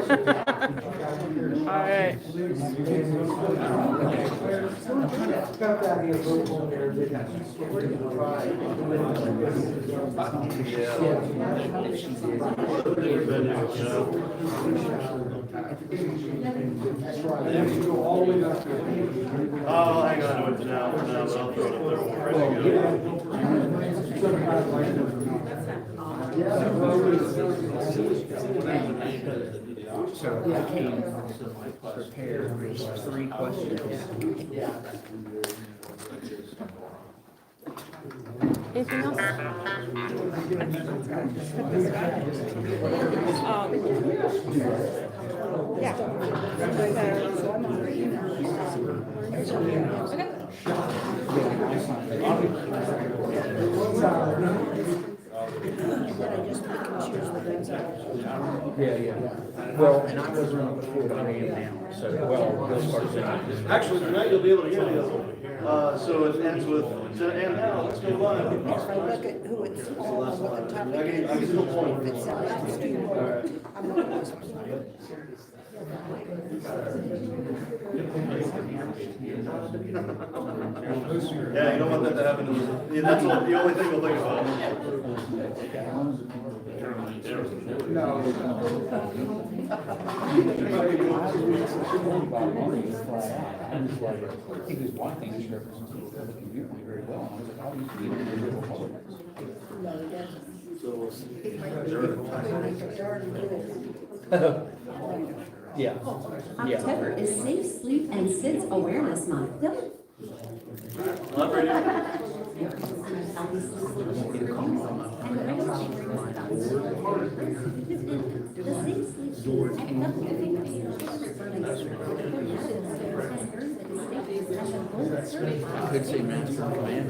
All right. Oh, hang on to it for now, but I'll throw it up there. Ready to So I came prepared with 3 questions. Anything else? Yeah. Yeah. Well, and I wasn't on before, but I am now. So, well, those parts are. Actually, tonight you'll be able to hear the other one. So it ends with, and now, let's go live. If I look at who it's on, what the topic is, I can still point. if it's a student, I'm not going to. Yeah, you don't want that to happen. Yeah, that's the only thing we'll think about. He was one thing, he represents the community very well. I was like, how do you do individual politics? No, it doesn't. Yeah. October is Safe Sleep and SIDS Awareness Month. Dylan? Not ready. The Safe Sleep Could say master and command.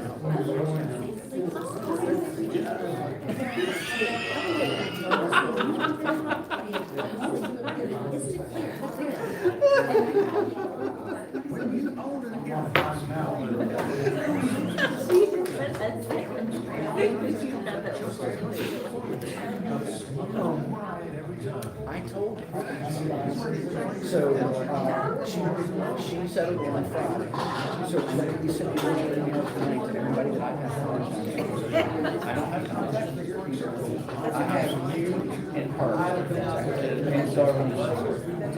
I told him. So, she settled on Friday. So, he sent me an email tonight to everybody that I have contact with. I don't have contact for your people. I have you and her. And so, That's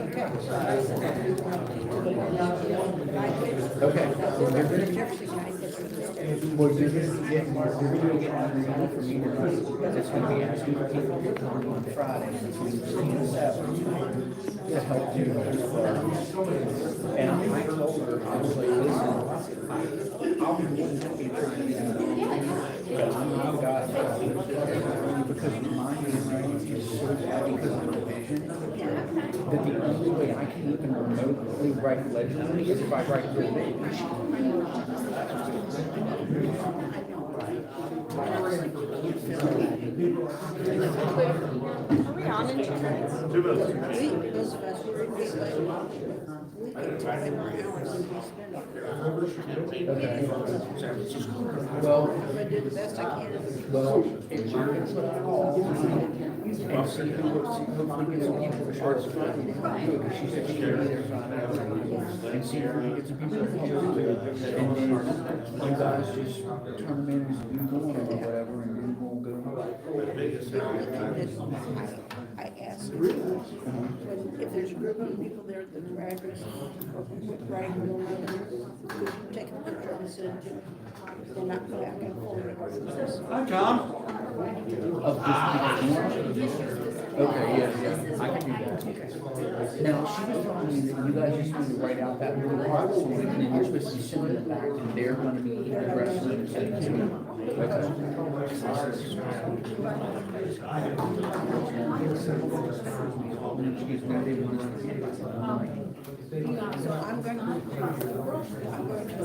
okay. okay. The Jefferson guy gets it. Well, you're going to get Mark, you're going to get on the email from me tonight. It's going to be asking for people to come on Friday between 3 and 7 to help do this. And I told her, I was like, listen, I'll be more than happy to try and do it. But I'm not a guy because my handwriting is so bad because of the vision that the only way I can even remotely write legibly is if I write real big. Are we on in 2 minutes? 2 minutes. Those of us who are in this way, we can try more hours than we spend on it. Well, I'm gonna do the best I can. well, if you can put out all and see who hopefully gets some people to short spot, because she said she could be there Friday, and see if we can get some people to help. And then you guys just turn them in as you want or whatever, and then we'll go. I ask when, if there's a group of people there that the address, right, take a picture of it, they'll not go back and forth. Hi, Tom. Of this people. Okay, yeah, I can do that. Now, she was telling me that you guys just need to write out that little part, and then you're supposed to be sending it back, and they're gonna be addressing it and sending it to me. Okay. Excuse me, I didn't want to. So I'm going to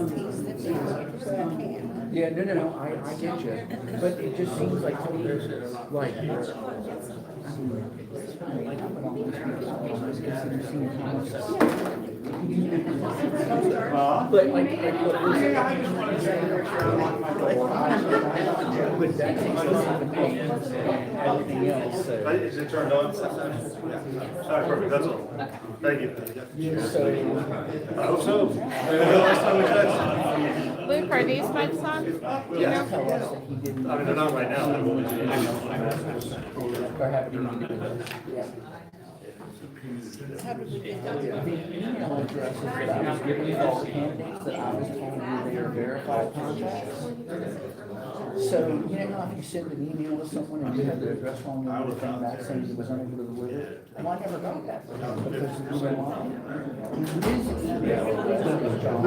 appease them so I can. Yeah, no, I get you, but it just seems like to me, like, But like what we're saying, but that takes us to the page and everything else, so. Is it turned on? All right, perfect, that's all. Thank you. So, I hope so. Last time we checked. Luke, are these mics on? Yeah. tell us that he didn't. I mean, they're not right now, they're moving to the Or have it even. How did we get that? The email addresses that I was given for all the candidates that I was told they are verified contacts. So, you know how if you send an email to someone and you have their address wrong, you get a thing back saying it was unable to deliver? Well, I never got that because you were lying. His email is John.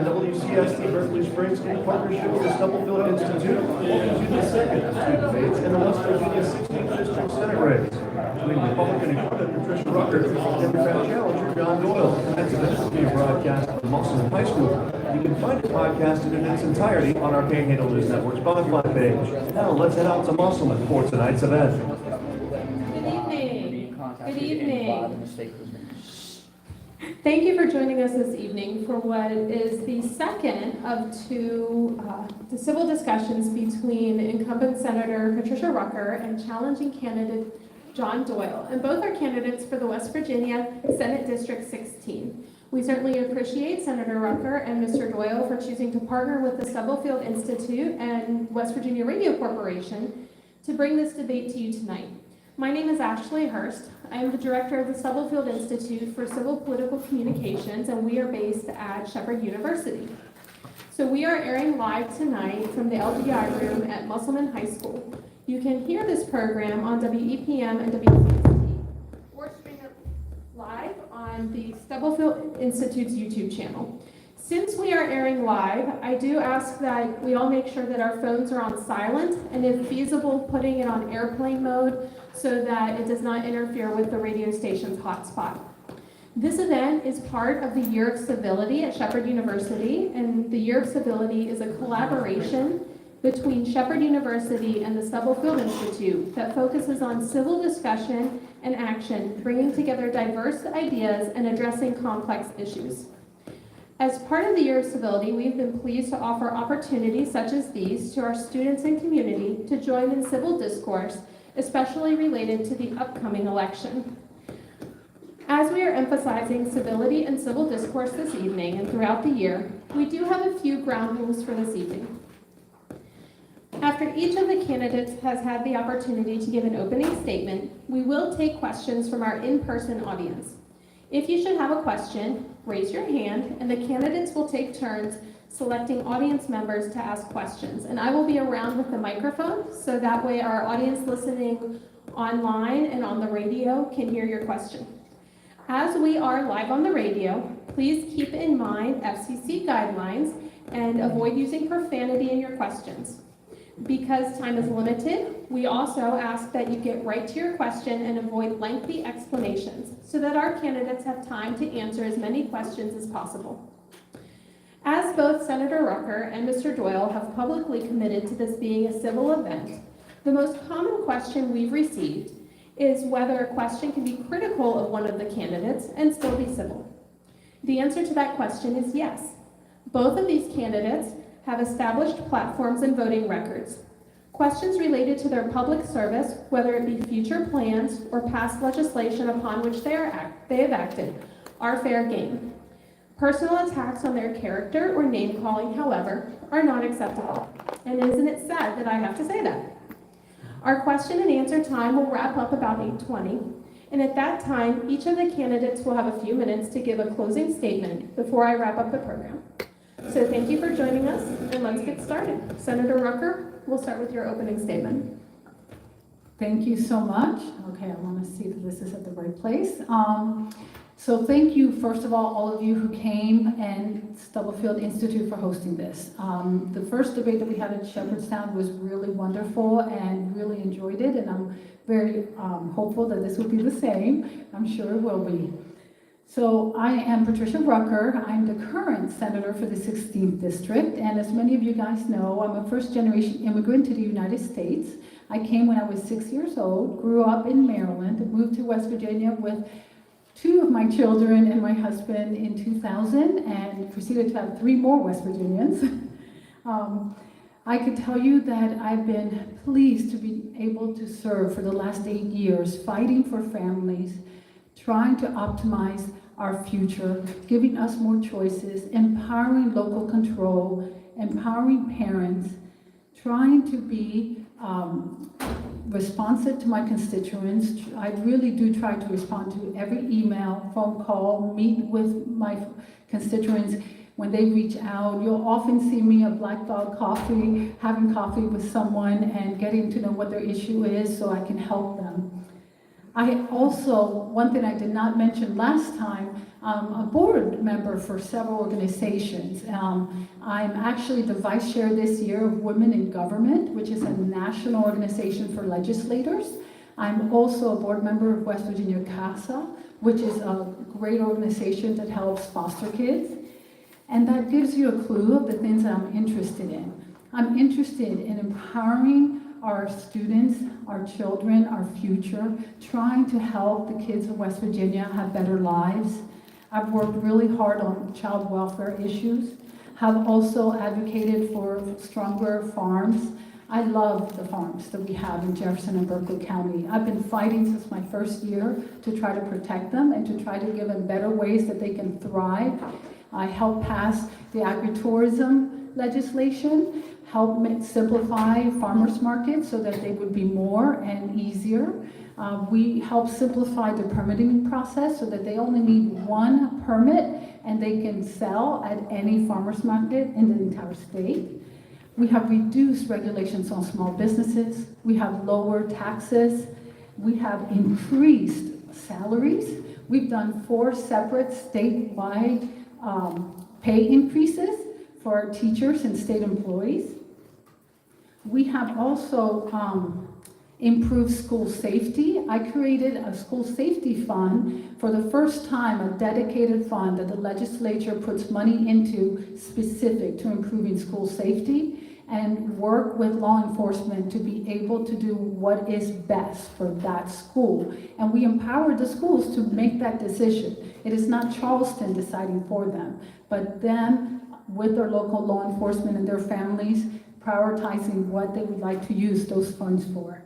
WCST Berkeley Springs in partnership with the Stubblefield Institute welcomes you to the second of two debates in the West Virginia 16th District Senate race. Between Republican incumbent Patricia Rucker and Democrat challenger John Doyle. This event is being broadcast from Musselman High School. You can find it podcasted in its entirety on our Panhandle News Network's Spotify page. Now let's head out to Musselman for tonight's event. Good evening. Good evening. Mistake was made. Thank you for joining us this evening for what is the second of two civil discussions between incumbent Senator Patricia Rucker and challenging candidate John Doyle, and both are candidates for the West Virginia Senate District 16. We certainly appreciate Senator Rucker and Mr. Doyle for choosing to partner with the Stubblefield Institute and West Virginia Radio Corporation to bring this debate to you tonight. My name is Ashley Hurst. I am the director of the Stubblefield Institute for Civil Political Communications, and we are based at Shepherd University. So we are airing live tonight from the LGI room at Musselman High School. You can hear this program on WEPM and WCST, or stream it live on the Stubblefield Institute's YouTube channel. Since we are airing live, I do ask that we all make sure that our phones are on silent, and if feasible, putting it on airplane mode so that it does not interfere with the radio station's hotspot. This event is part of the Year of Civility at Shepherd University, and the Year of Civility is a collaboration between Shepherd University and the Stubblefield Institute that focuses on civil discussion and action, bringing together diverse ideas and addressing complex issues. As part of the Year of Civility, we've been pleased to offer opportunities such as these to our students and community to join in civil discourse, especially related to the upcoming election. As we are emphasizing civility and civil discourse this evening and throughout the year, we do have a few ground rules for this evening. After each of the candidates has had the opportunity to give an opening statement, we will take questions from our in-person audience. If you should have a question, raise your hand, and the candidates will take turns selecting audience members to ask questions. And I will be around with the microphone, so that way our audience listening online and on the radio can hear your question. As we are live on the radio, please keep in mind FCC guidelines and avoid using profanity in your questions. Because time is limited, we also ask that you get right to your question and avoid lengthy explanations so that our candidates have time to answer as many questions as possible. As both Senator Rucker and Mr. Doyle have publicly committed to this being a civil event, the most common question we've received is whether a question can be critical of one of the candidates and still be civil. The answer to that question is yes. Both of these candidates have established platforms and voting records. Questions related to their public service, whether it be future plans or past legislation upon which they have acted, are fair game. Personal attacks on their character or name calling, however, are not acceptable. And isn't it sad that I have to say that? Our question and answer time will wrap up about 8:20, and at that time, each of the candidates will have a few minutes to give a closing statement before I wrap up the program. So thank you for joining us, and let's get started. Senator Rucker, we'll start with your opening statement. Thank you so much. Okay, I want to see that this is at the right place. So thank you, first of all of you who came, and Stubblefield Institute for hosting this. The first debate that we had at Shepherdstown was really wonderful and really enjoyed it, and I'm very hopeful that this will be the same. I'm sure it will be. So I am Patricia Rucker. I'm the current senator for the 16th district, and as many of you guys know, I'm a first-generation immigrant to the United States. I came when I was 6 years old, grew up in Maryland, moved to West Virginia with 2 of my children and my husband in 2000 and proceeded to have 3 more West Virginians. I can tell you that I've been pleased to be able to serve for the last 8 years, fighting for families, trying to optimize our future, giving us more choices, empowering local control, empowering parents, trying to be responsive to my constituents. I really do try to respond to every email, phone call, meet with my constituents when they reach out. You'll often see me at Black Dog Coffee, having coffee with someone and getting to know what their issue is so I can help them. I also, one thing I did not mention last time, a board member for several organizations. I'm actually the vice chair this year of Women in Government, which is a national organization for legislators. I'm also a board member of West Virginia CASA, which is a great organization that helps foster kids. And that gives you a clue of the things that I'm interested in. I'm interested in empowering our students, our children, our future, trying to help the kids of West Virginia have better lives. I've worked really hard on child welfare issues, have also advocated for stronger farms. I love the farms that we have in Jefferson and Berkeley County. I've been fighting since my first year to try to protect them and to try to give them better ways that they can thrive. I helped pass the agritourism legislation, helped simplify farmers markets so that they would be more and easier. We helped simplify the permitting process so that they only need 1 permit and they can sell at any farmers market in the entire state. We have reduced regulations on small businesses. We have lowered taxes. We have increased salaries. We've done 4 separate statewide pay increases for our teachers and state employees. We have also improved school safety. I created a school safety fund for the first time, a dedicated fund that the legislature puts money into specific to improving school safety and work with law enforcement to be able to do what is best for that school. And we empower the schools to make that decision. It is not Charleston deciding for them, but them with their local law enforcement and their families prioritizing what they would like to use those funds for.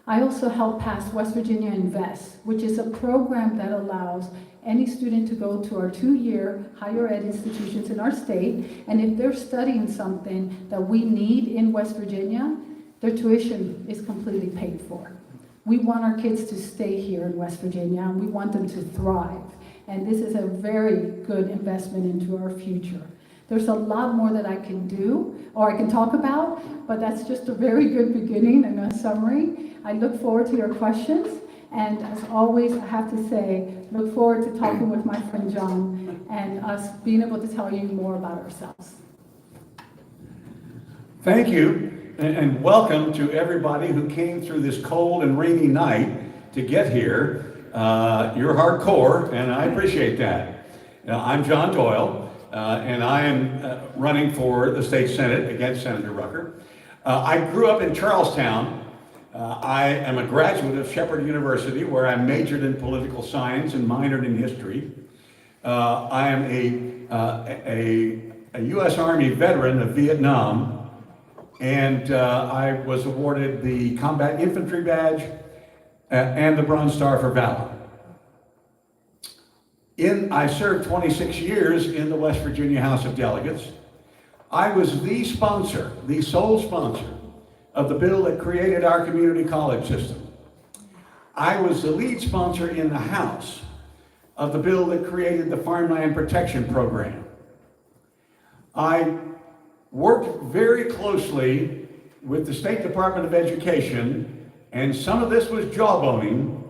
I also helped pass West Virginia Invest, which is a program that allows any student to go to our 2-year higher ed institutions in our state, and if they're studying something that we need in West Virginia, their tuition is completely paid for. We want our kids to stay here in West Virginia, and we want them to thrive. And this is a very good investment into our future. There's a lot more that I can do, or I can talk about, but that's just a very good beginning and a summary. I look forward to your questions, and as always, I have to say, look forward to talking with my friend John and us being able to tell you more about ourselves. Thank you, and welcome to everybody who came through this cold and rainy night to get here. You're hardcore, and I appreciate that. I'm John Doyle. And I am running for the state senate against Senator Rucker. I grew up in Charlestown. I am a graduate of Shepherd University, where I majored in political science and minored in history. I am a U.S. Army veteran of Vietnam, and I was awarded the Combat Infantry Badge and the Bronze Star for Valor. I served 26 years in the West Virginia House of Delegates. I was the sponsor, the sole sponsor, of the bill that created our community college system. I was the lead sponsor in the House of the bill that created the Farmland Protection Program. I worked very closely with the State Department of Education, and some of this was jawboning,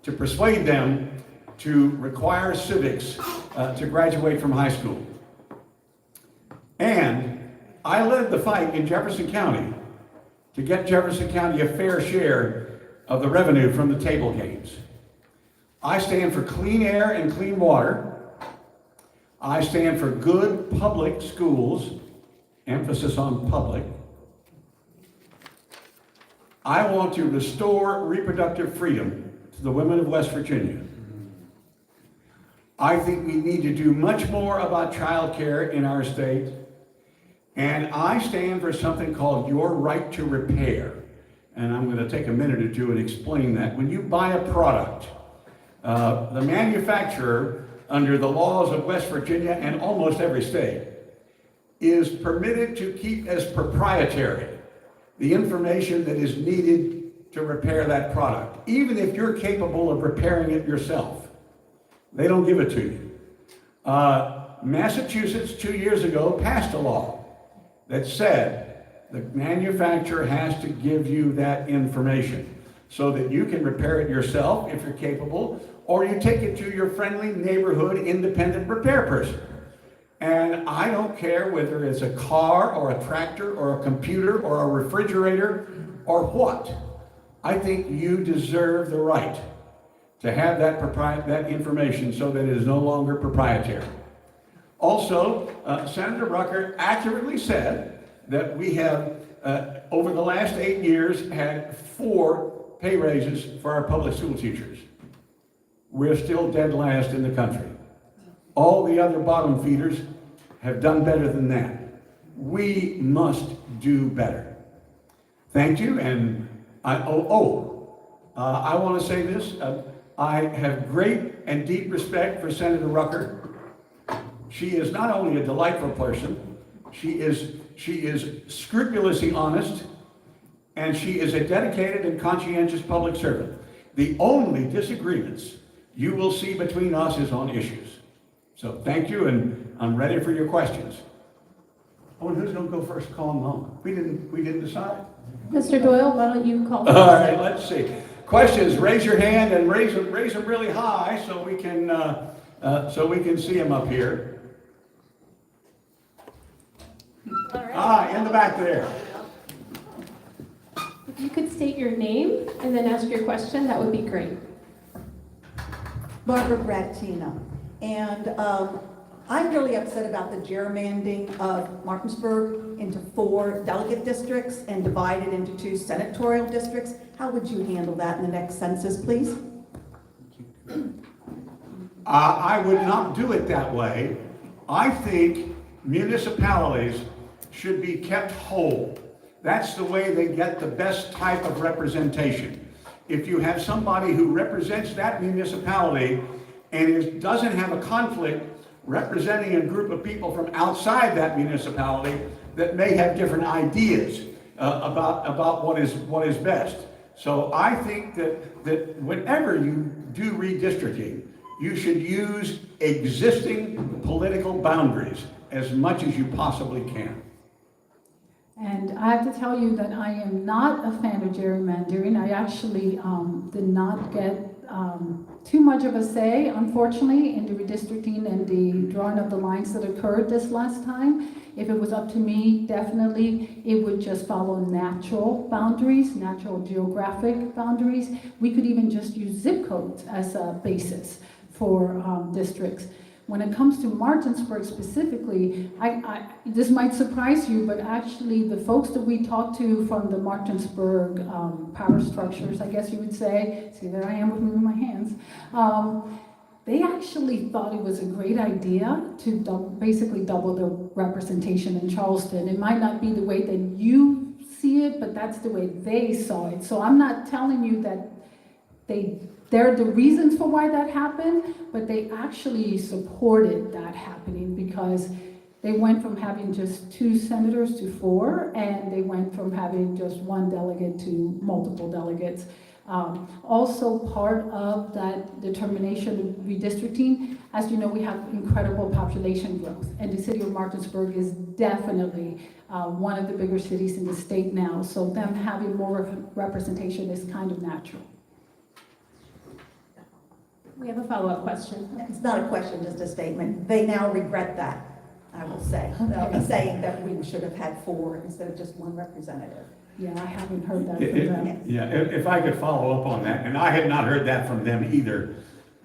to persuade them to require civics to graduate from high school. And I led the fight in Jefferson County to get Jefferson County a fair share of the revenue from the table games. I stand for clean air and clean water. I stand for good public schools, emphasis on public. I want to restore reproductive freedom to the women of West Virginia. I think we need to do much more about childcare in our state. And I stand for something called your right to repair. And I'm going to take a minute or two and explain that. When you buy a product, the manufacturer, under the laws of West Virginia and almost every state, is permitted to keep as proprietary the information that is needed to repair that product, even if you're capable of repairing it yourself. They don't give it to you. Massachusetts 2 years ago passed a law that said the manufacturer has to give you that information so that you can repair it yourself if you're capable, or you take it to your friendly neighborhood independent repair person. And I don't care whether it's a car or a tractor or a computer or a refrigerator or what. I think you deserve the right to have that information so that it is no longer proprietary. Also, Senator Rucker accurately said that we have, over the last 8 years, had 4 pay raises for our public school teachers. We're still dead last in the country. All the other bottom feeders have done better than that. We must do better. Thank you, and I want to say this. I have great and deep respect for Senator Rucker. She is not only a delightful person, she is scrupulously honest, and she is a dedicated and conscientious public servant. The only disagreements you will see between us is on issues. So thank you, and I'm ready for your questions. Oh, and who's going to go first? Call them on. We didn't decide. Mr. Doyle, why don't you call? All right, let's see. Questions? Raise your hand and raise them really high so we can see them up here. In the back there. If you could state your name and then ask your question, that would be great. Barbara Bratina. And I'm really upset about the gerrymandering of Martinsburg into 4 delegate districts and divided into 2 senatorial districts. How would you handle that in the next census, please? I would not do it that way. I think municipalities should be kept whole. That's the way they get the best type of representation. If you have somebody who represents that municipality and doesn't have a conflict representing a group of people from outside that municipality that may have different ideas about what is best. So I think that whenever you do redistricting, you should use existing political boundaries as much as you possibly can. And I have to tell you that I am not a fan of gerrymandering. I actually did not get too much of a say, unfortunately, in the redistricting and the drawing of the lines that occurred this last time. If it was up to me, definitely it would just follow natural boundaries, natural geographic boundaries. We could even just use zip codes as a basis for districts. When it comes to Martinsburg specifically, this might surprise you, but actually the folks that we talked to from the Martinsburg power structures, I guess you would say, see there I am with moving my hands, they actually thought it was a great idea to basically double the representation in Charleston. It might not be the way that you see it, but that's the way they saw it. So I'm not telling you that they're the reasons for why that happened, but they actually supported that happening because they went from having just 2 senators to 4, and they went from having just 1 delegate to multiple delegates. Also part of that determination of redistricting, as you know, we have incredible population growth, and the city of Martinsburg is definitely one of the bigger cities in the state now, so them having more representation is kind of natural. We have a follow-up question. It's not a question, just a statement. They now regret that, I will say. They'll be saying that we should have had 4 instead of just 1 representative. Yeah, I haven't heard that from them. Yeah, if I could follow up on that, and I had not heard that from them either,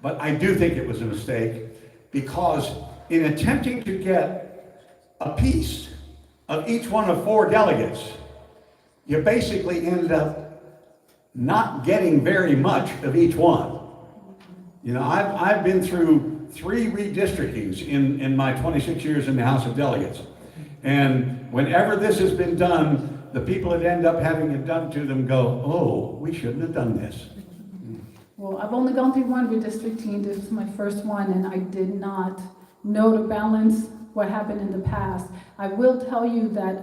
but I do think it was a mistake because in attempting to get a piece of each one of 4 delegates, you basically ended up not getting very much of each one. You know, I've been through 3 redistrictings in my 26 years in the House of Delegates. And whenever this has been done, the people that end up having it done to them go, oh, we shouldn't have done this. Well, I've only gone through 1 redistricting. This is my first one, and I did not know to balance what happened in the past. I will tell you that,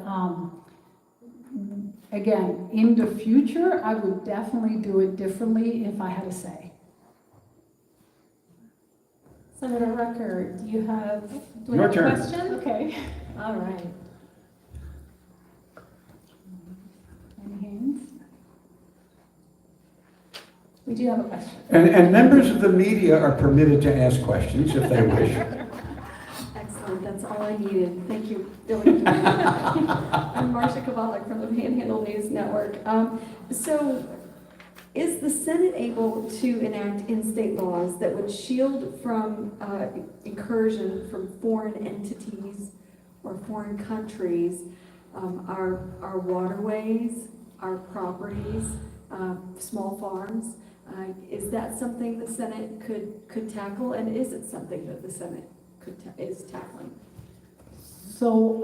again, in the future, I would definitely do it differently if I had a say. Senator Rucker, do we Your have a turn. question? Okay, all right. Any hands? We do have a question. And members of the media are permitted to ask questions if they wish. Excellent, that's all I needed. Thank you, Billy. I'm Marcia Kovalik from the Panhandle News Network. So, is the Senate able to enact in-state laws that would shield from incursion from foreign entities or foreign countries our waterways, our properties, small farms? Is that something the Senate could tackle, and is it something that the Senate is tackling? So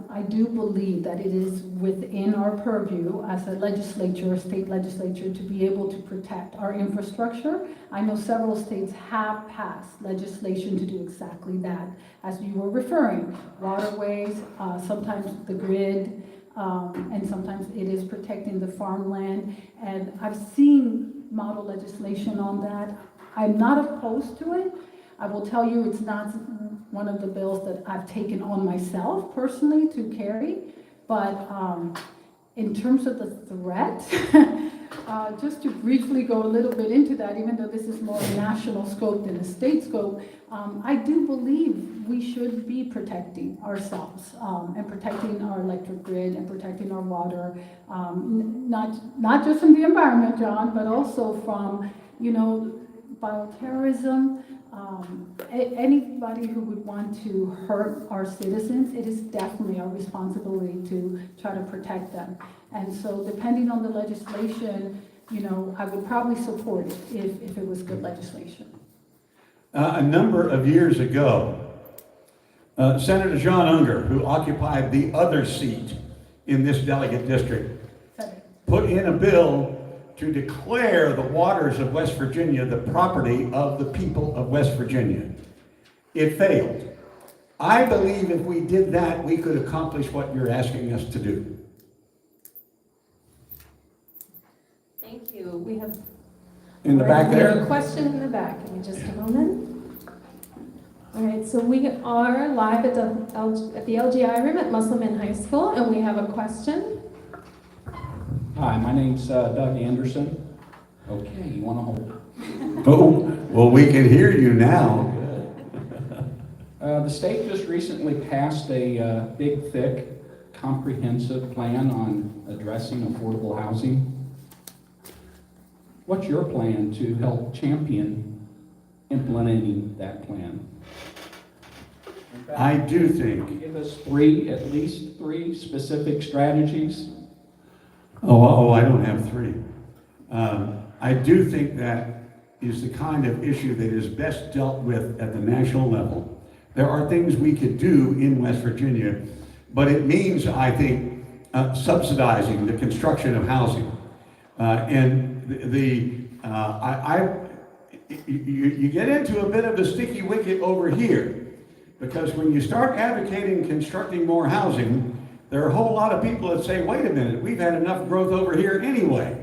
I do believe that it is within our purview as a legislature, a state legislature, to be able to protect our infrastructure. I know several states have passed legislation to do exactly that, as you were referring, waterways, sometimes the grid, and sometimes it is protecting the farmland. And I've seen model legislation on that. I'm not opposed to it. I will tell you, it's not one of the bills that I've taken on myself personally to carry, but in terms of the threat, just to briefly go a little bit into that, even though this is more national scope than a state scope, I do believe we should be protecting ourselves and protecting our electric grid and protecting our water, not just from the environment, John, but also from, bioterrorism. Anybody who would want to hurt our citizens, it is definitely our responsibility to try to protect them. And so depending on the legislation, I would probably support it if it was good legislation. A number of years ago, Senator John Unger, who occupied the other seat in this delegate district, put in a bill to declare the waters of West Virginia the property of the people of West Virginia. It failed. I believe if we did that, we could accomplish what you're asking us to do. Thank you. We have In the back We have a there? question in the back. Give me just a moment. All right, so we are live at the LGI room at Musselman High School, and we have a question. Hi, my name's Doug Anderson. Okay, you want to hold? Oh, well, we can hear you now. The state just recently passed a big, thick, comprehensive plan on addressing affordable housing. What's your plan to help champion implementing that plan? I do think. Give us at least three specific strategies. Oh, I don't have 3. I do think that is the kind of issue that is best dealt with at the national level. There are things we could do in West Virginia, but it means, I think, subsidizing the construction of housing. You get into a bit of the sticky wicket over here, because when you start advocating constructing more housing, there are a whole lot of people that say, wait a minute, we've had enough growth over here anyway.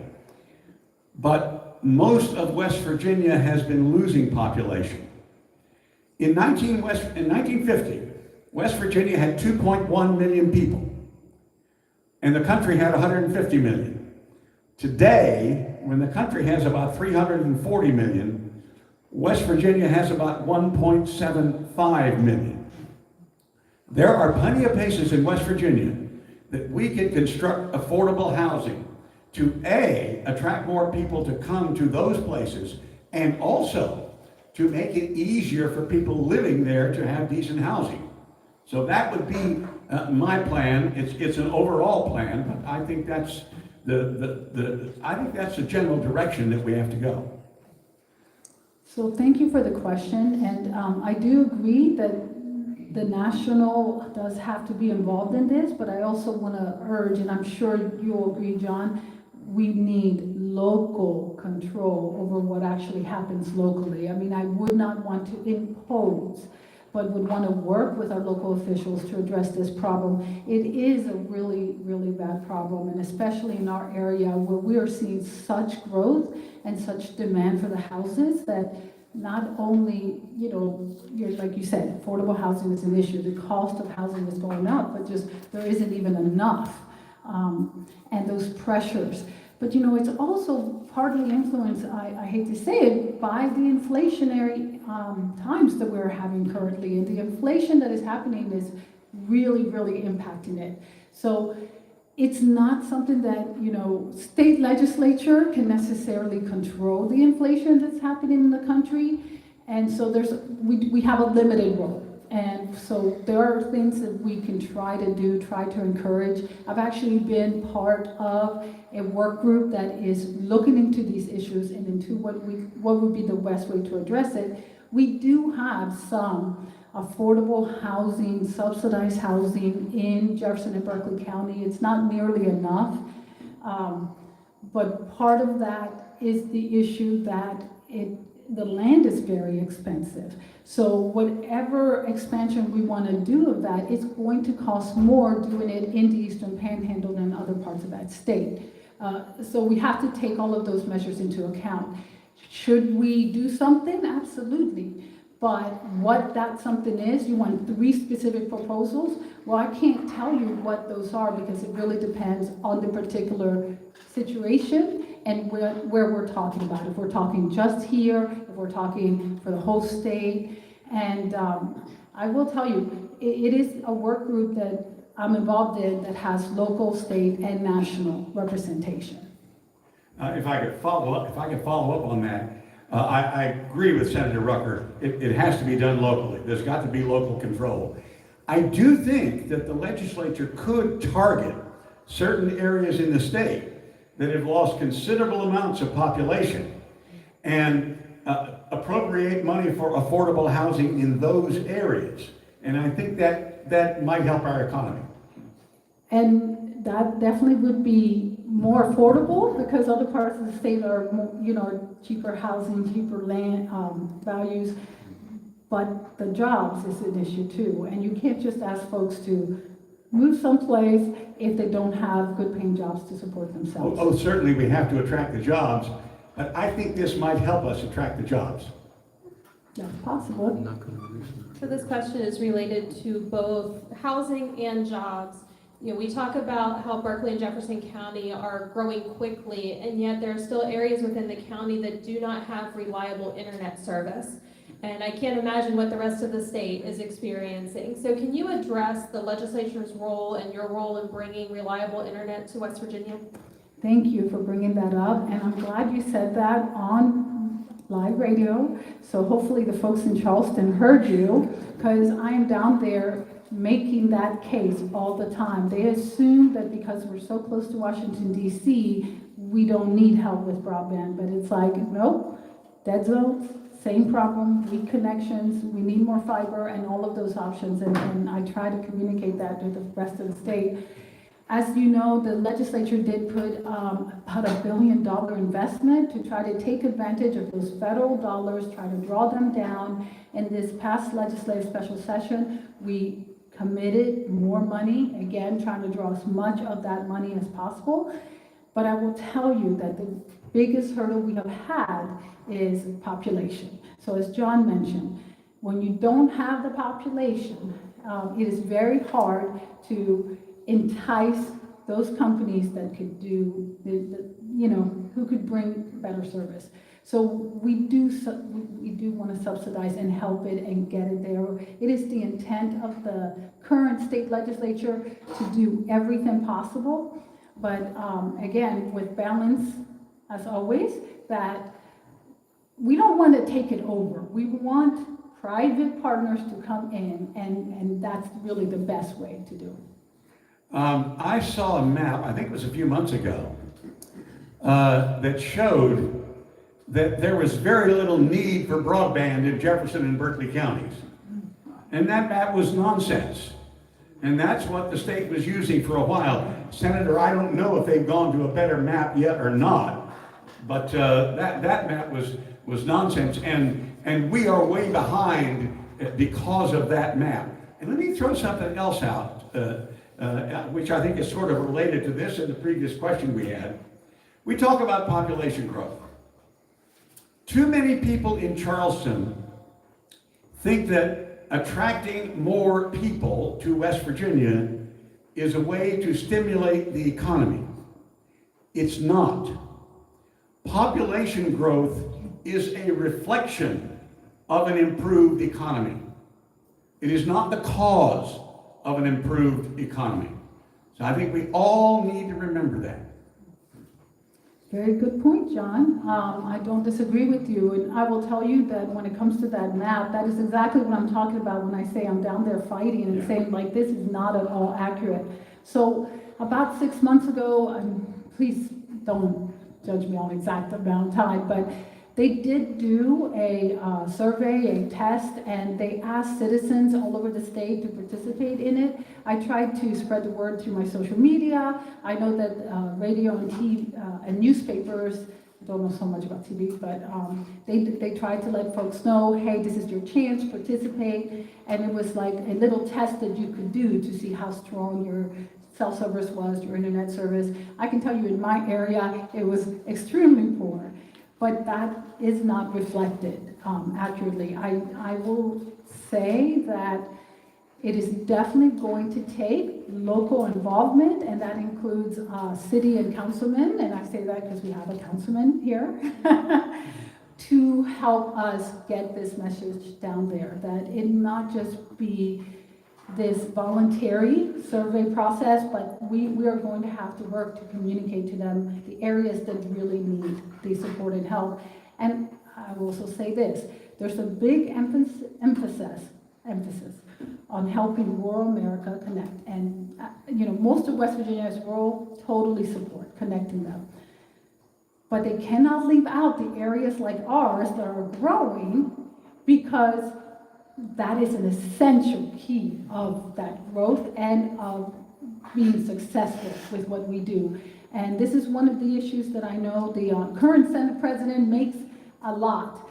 But most of West Virginia has been losing population. In 1950, West Virginia had 2.1 million people, and the country had 150 million. Today, when the country has about 340 million, West Virginia has about 1.75 million. There are plenty of places in West Virginia that we can construct affordable housing to A, attract more people to come to those places, and also to make it easier for people living there to have decent housing. So that would be my plan. It's an overall plan, but I think that's the general direction that we have to go. So thank you for the question, and I do agree that the national does have to be involved in this, but I also want to urge, and I'm sure you'll agree, John, we need local control over what actually happens locally. I mean, I would not want to impose, but would want to work with our local officials to address this problem. It is a really, really bad problem, and especially in our area where we are seeing such growth and such demand for the houses that not only, like you said, affordable housing is an issue, the cost of housing is going up, but just there isn't even enough, and those pressures. But it's also partly influenced, I hate to say it, by the inflationary times that we're having currently. And the inflation that is happening is really, really impacting it. So it's not something that, state legislature can necessarily control the inflation that's happening in the country. And so we have a limited role. And so there are things that we can try to encourage. I've actually been part of a work group that is looking into these issues and into what would be the best way to address it. We do have some affordable housing, subsidized housing in Jefferson and Berkeley County. It's not nearly enough, but part of that is the issue that the land is very expensive. So whatever expansion we want to do of that, it's going to cost more doing it in the Eastern Panhandle than other parts of that state. So we have to take all of those measures into account. Should we do something? Absolutely. But what that something is, you want 3 specific proposals? Well, I can't tell you what those are because it really depends on the particular situation and where we're talking about. If we're talking just here, if we're talking for the whole state. And I will tell you, it is a work group that I'm involved in that has local, state, and national representation. If I could follow up on that, I agree with Senator Rucker. It has to be done locally. There's got to be local control. I do think that the legislature could target certain areas in the state that have lost considerable amounts of population and appropriate money for affordable housing in those areas. And I think that might help our economy. And that definitely would be more affordable because other parts of the state are more, cheaper housing, cheaper land values. But the jobs is an issue too. And you can't just ask folks to move someplace if they don't have good paying jobs to support themselves. Oh, certainly we have to attract the jobs, but I think this might help us attract the jobs. That's possible. So this question is related to both housing and jobs. We talk about how Berkeley and Jefferson County are growing quickly, and yet there are still areas within the county that do not have reliable internet service. And I can't imagine what the rest of the state is experiencing. So can you address the legislature's role and your role in bringing reliable internet to West Virginia? Thank you for bringing that up, and I'm glad you said that on live radio. So hopefully the folks in Charleston heard you, because I am down there making that case all the time. They assume that because we're so close to Washington, D.C., we don't need help with broadband, but it's like, nope, dead zones, same problem, weak connections, we need more fiber and all of those options, and I try to communicate that to the rest of the state. As you know, the legislature did put about $1 billion investment to try to take advantage of those federal dollars, try to draw them down. In this past legislative special session, we committed more money, again, trying to draw as much of that money as possible. But I will tell you that the biggest hurdle we have had is population. So as John mentioned, when you don't have the population, it is very hard to entice those companies that could do, who could bring better service. So we do want to subsidize and help it and get it there. It is the intent of the current state legislature to do everything possible. But again, with balance, as always, that we don't want to take it over. We want private partners to come in, and that's really the best way to do it. I saw a map, I think it was a few months ago, that showed that there was very little need for broadband in Jefferson and Berkeley counties. And that map was nonsense. And that's what the state was using for a while. Senator, I don't know if they've gone to a better map yet or not, but that map was nonsense, and we are way behind because of that map. And let me throw something else out, which I think is sort of related to this and the previous question we had. We talk about population growth. Too many people in Charleston think that attracting more people to West Virginia is a way to stimulate the economy. It's not. Population growth is a reflection of an improved economy. It is not the cause of an improved economy. So I think we all need to remember that. Very good point, John. I don't disagree with you, and I will tell you that when it comes to that map, that is exactly what I'm talking about when I say I'm down there fighting and saying like this is not at all accurate. So about 6 months ago, please don't judge me on exact amount of time, but they did do a survey, a test, and they asked citizens all over the state to participate in it. I tried to spread the word through my social media. I know that radio and TV and newspapers, I don't know so much about TV, but they tried to let folks know, hey, this is your chance, participate. And it was like a little test that you could do to see how strong your cell service was, your internet service. I can tell you in my area, it was extremely poor. But that is not reflected accurately. I will say that it is definitely going to take local involvement, and that includes city and councilmen, and I say that because we have a councilman here, to help us get this message down there, that it not just be this voluntary survey process, but we are going to have to work to communicate to them the areas that really need the support and help. And I will also say this, there's a big emphasis on helping rural America connect. And most of West Virginia is rural, totally support connecting them. But they cannot leave out the areas like ours that are growing, because that is an essential key of that growth and of being successful with what we do. And this is one of the issues that I know the current Senate President makes a lot.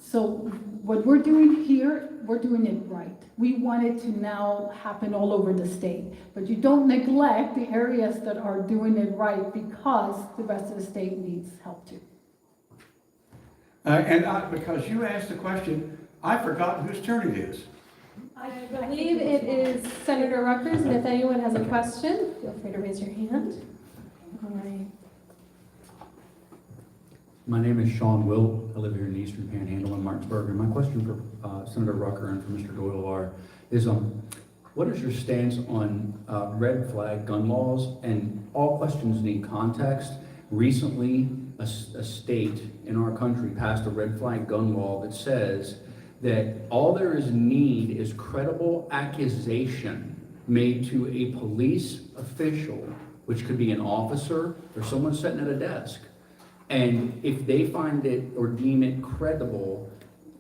So what we're doing here, we're doing it right. We want it to now happen all over the state. But you don't neglect the areas that are doing it right, because the rest of the state needs help too. Because you asked the question, I've forgotten whose turn it is. I believe it is Senator Rucker's, and if anyone has a question, feel free to raise your hand. All right. My name is Sean Wilt. I live here in the Eastern Panhandle in Martinsburg. And my question for Senator Rucker and for Mr. Doyle is what is your stance on red flag gun laws? And all questions need context. Recently, a state in our country passed a red flag gun law that says that all there is need is credible accusation made to a police official, which could be an officer or someone sitting at a desk. And if they find it or deem it credible,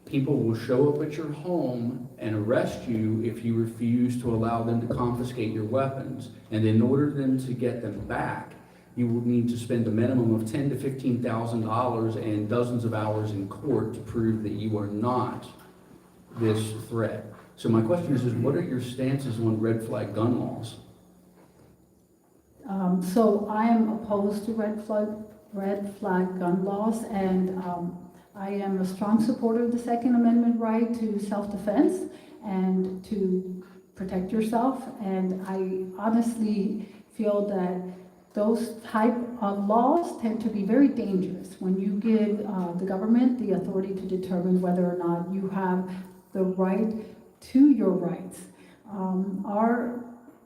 people will show up at your home and arrest you if you refuse to allow them to confiscate your weapons. And in order for them to get them back, you will need to spend a minimum of $10,000 to $15,000 and dozens of hours in court to prove that you are not this threat. So my question is what are your stances on red flag gun laws? So I am opposed to red flag gun laws, and I am a strong supporter of the Second Amendment right to self-defense and to protect yourself. And I honestly feel that those type of laws tend to be very dangerous when you give the government the authority to determine whether or not you have the right to your rights. Our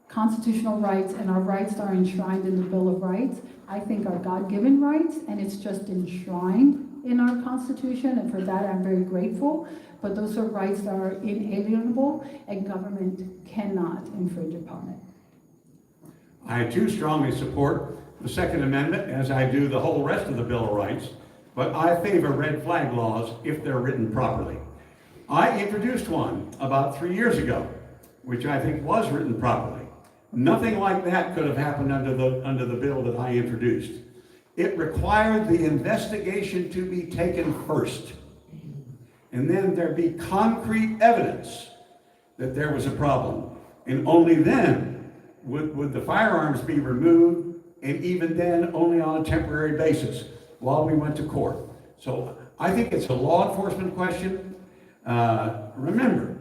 constitutional rights and our rights that are enshrined in the Bill of Rights, I think are God-given rights, and it's just enshrined in our Constitution, and for that I'm very grateful. But those are rights that are inalienable, and government cannot infringe upon it. I too strongly support the Second Amendment, as I do the whole rest of the Bill of Rights. but I favor red flag laws if they're written properly. I introduced one about 3 years ago, which I think was written properly. Nothing like that could have happened under the bill that I introduced. It required the investigation to be taken first, and then there be concrete evidence that there was a problem. And only then would the firearms be removed, and even then only on a temporary basis while we went to court. So I think it's a law enforcement question. Remember,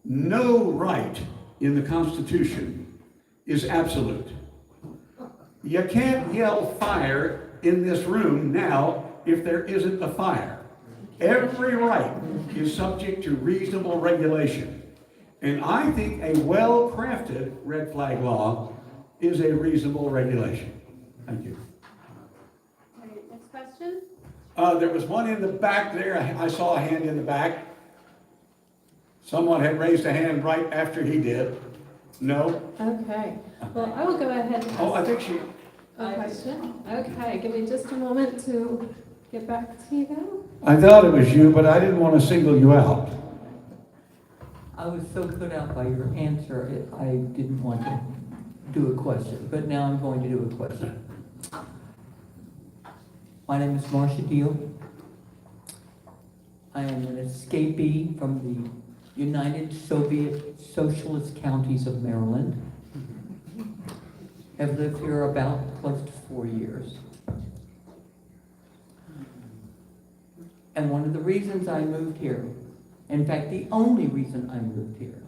no right in the Constitution is absolute. You can't yell fire in this room now if there isn't a fire. Every right is subject to reasonable regulation. And I think a well-crafted red flag law is a reasonable regulation. Thank you. Okay, next question? There was one in the back there. I saw a hand in the back. Someone had raised a hand right after he did. No? Okay, well, I will go ahead and Oh, I ask think she... a question. Okay, give me just a moment to get back to you. I thought it was you, but I didn't want to single you out. I was so put out by your answer, I didn't want to do a question, but now I'm going to do a question. My name is Marcia Doyle. I am an escapee from the United Soviet Socialist Counties of Maryland. Have lived here about close to 4 years. And one of the reasons I moved here, in fact, the only reason I moved here,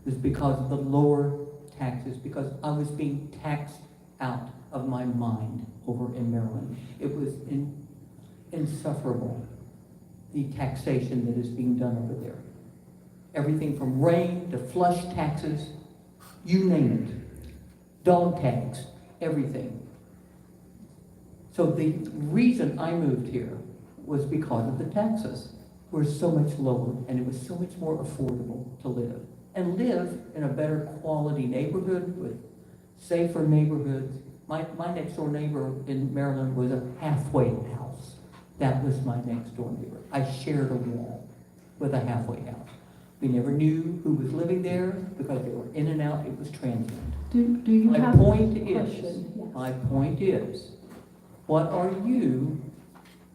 is because of the lower taxes, because I was being taxed out of my mind over in Maryland. It was insufferable, the taxation that is being done over there. Everything from rain to flush taxes, you name it. Dog tags, everything. So the reason I moved here was because of the taxes were so much lower, and it was so much more affordable to live. And live in a better quality neighborhood with safer neighborhoods. My next door neighbor in Maryland was a halfway house. That was my next door neighbor. I shared a wall with a halfway house. We never knew who was living there because they were in and out. It was transient. Do you My have point a is, question? Yes. my point is, what are you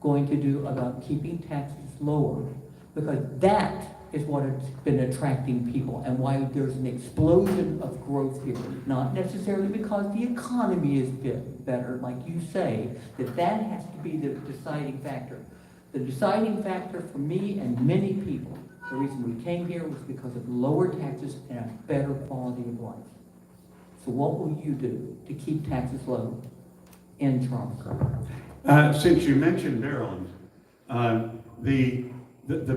going to do about keeping taxes lower? Because that is what has been attracting people and why there's an explosion of growth here. Not necessarily because the economy is better, like you say, that has to be the deciding factor. The deciding factor for me and many people, the reason we came here was because of lower taxes and a better quality of life. So what will you do to keep taxes low in Charles? Since you mentioned Maryland, the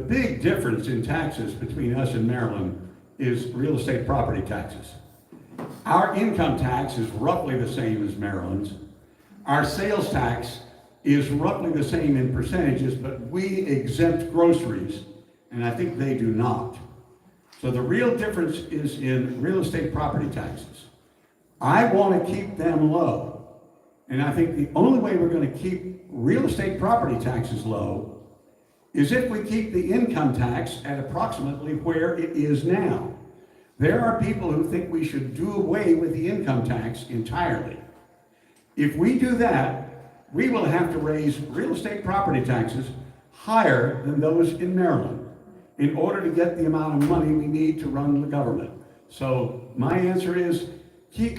big difference in taxes between us and Maryland is real estate property taxes. Our income tax is roughly the same as Maryland's. Our sales tax is roughly the same in percentages, but we exempt groceries, and I think they do not. So the real difference is in real estate property taxes. I want to keep them low, and I think the only way we're going to keep real estate property taxes low is if we keep the income tax at approximately where it is now. There are people who think we should do away with the income tax entirely. If we do that, we will have to raise real estate property taxes higher than those in Maryland in order to get the amount of money we need to run the government. So my answer is,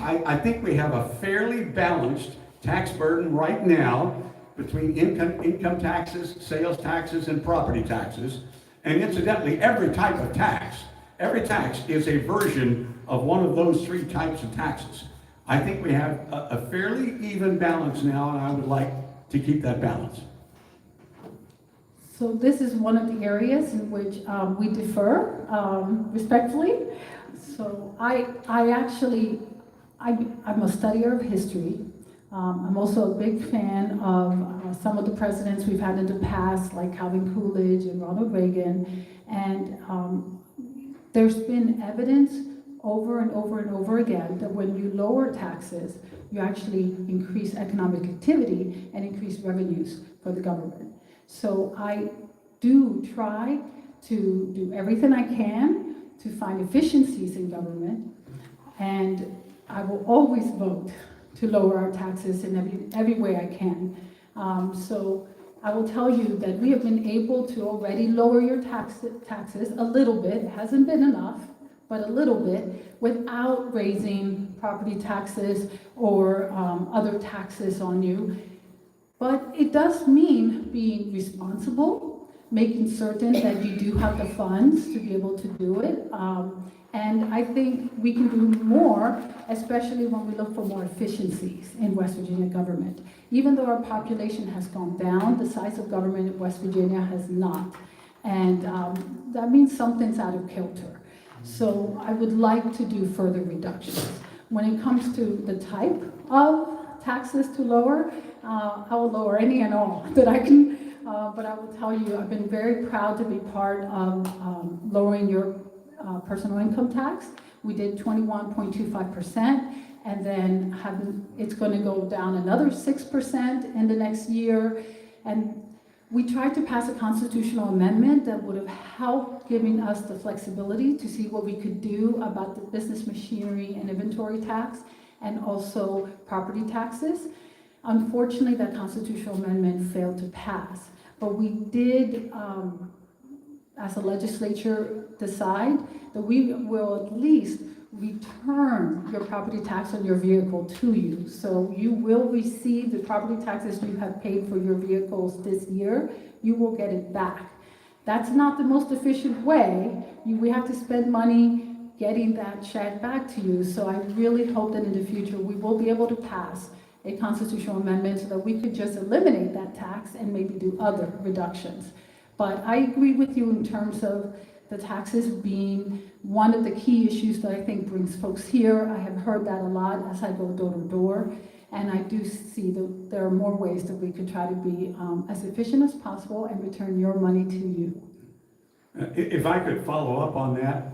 I think we have a fairly balanced tax burden right now between income taxes, sales taxes, and property taxes. And incidentally, every type of tax, every tax is a version of one of those three types of taxes. I think we have a fairly even balance now, and I would like to keep that balance. So this is one of the areas in which we differ respectfully. So I'm a studier of history. I'm also a big fan of some of the presidents we've had in the past, like Calvin Coolidge and Ronald Reagan. And there's been evidence over and over and over again that when you lower taxes, you actually increase economic activity and increase revenues. for the government. So I do try to do everything I can to find efficiencies in government, and I will always vote to lower our taxes in every way I can. So I will tell you that we have been able to already lower your taxes a little bit. It hasn't been enough, but a little bit, without raising property taxes or other taxes on you. But it does mean being responsible, making certain that you do have the funds to be able to do it. And I think we can do more, especially when we look for more efficiencies in West Virginia government. Even though our population has gone down, the size of government in West Virginia has not. And that means something's out of kilter. So I would like to do further reductions. When it comes to the type of taxes to lower, I will lower any and all that I can. But I will tell you, I've been very proud to be part of lowering your personal income tax. We did 21.25%, and then it's going to go down another 6% in the next year. And we tried to pass a constitutional amendment that would have helped giving us the flexibility to see what we could do about the business machinery and inventory tax, and also property taxes. Unfortunately, that constitutional amendment failed to pass, but we did, as a legislature, decide that we will at least return your property tax on your vehicle to you. So you will receive the property taxes you have paid for your vehicles this year. You will get it back. That's not the most efficient way. We have to spend money getting that check back to you. So I really hope that in the future we will be able to pass a constitutional amendment so that we could just eliminate that tax and maybe do other reductions. But I agree with you in terms of the taxes being one of the key issues that I think brings folks here. I have heard that a lot as I go door to door, and I do see that there are more ways that we could try to be as efficient as possible and return your money to you. If I could follow up on that.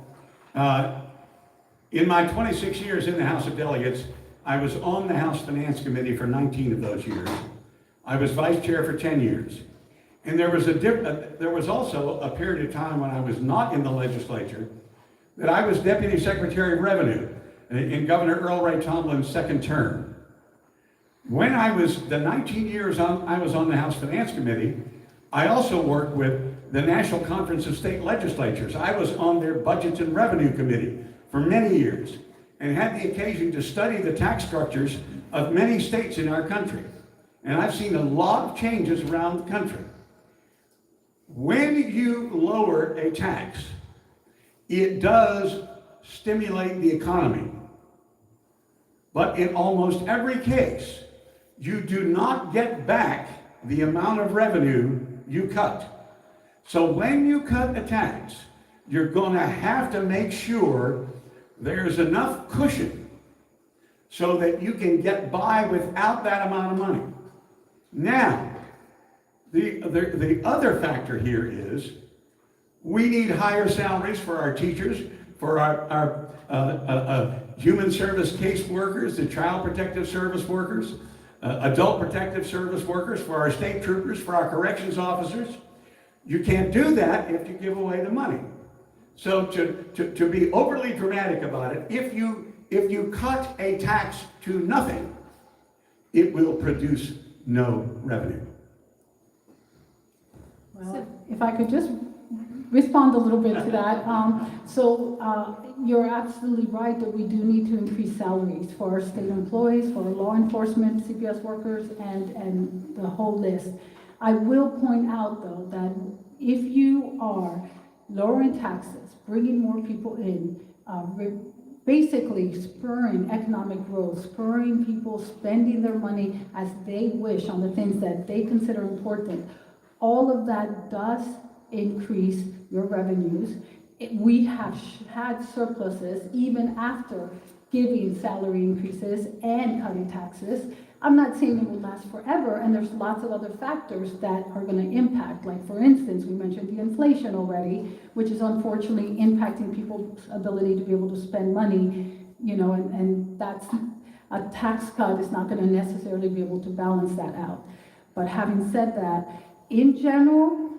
In my 26 years in the House of Delegates, I was on the House Finance Committee for 19 of those years. I was vice chair for 10 years. And there was also a period of time when I was not in the legislature that I was Deputy Secretary of Revenue in Governor Earl Ray Tomlin's second term. When I was the 19 years I was on the House Finance Committee, I also worked with the National Conference of State Legislatures. I was on their Budgets and Revenue Committee for many years and had the occasion to study the tax structures of many states in our country. And I've seen a lot of changes around the country. When you lower a tax, it does stimulate the economy. But in almost every case, you do not get back the amount of revenue you cut. So when you cut a tax, you're going to have to make sure there's enough cushion so that you can get by without that amount of money. Now, the other factor here is we need higher salaries for our teachers, for our human service case workers, the child protective service workers, adult protective service workers, for our state troopers, for our corrections officers. You can't do that if you give away the money. So to be overly dramatic about it, if you cut a tax to nothing, it will produce no revenue. Well, if I could just respond a little bit to that. You're absolutely right that we do need to increase salaries for our state employees, for our law enforcement, CPS workers, and the whole list. I will point out, though, that if you are lowering taxes, bringing more people in, basically spurring economic growth, spurring people spending their money as they wish on the things that they consider important, all of that does increase your revenues. We have had surpluses even after giving salary increases and cutting taxes. I'm not saying it will last forever, and there's lots of other factors that are going to impact. Like, for instance, we mentioned the inflation already, which is unfortunately impacting people's ability to be able to spend money, and that's a tax cut is not going to necessarily be able to balance that out. But having said that, in general,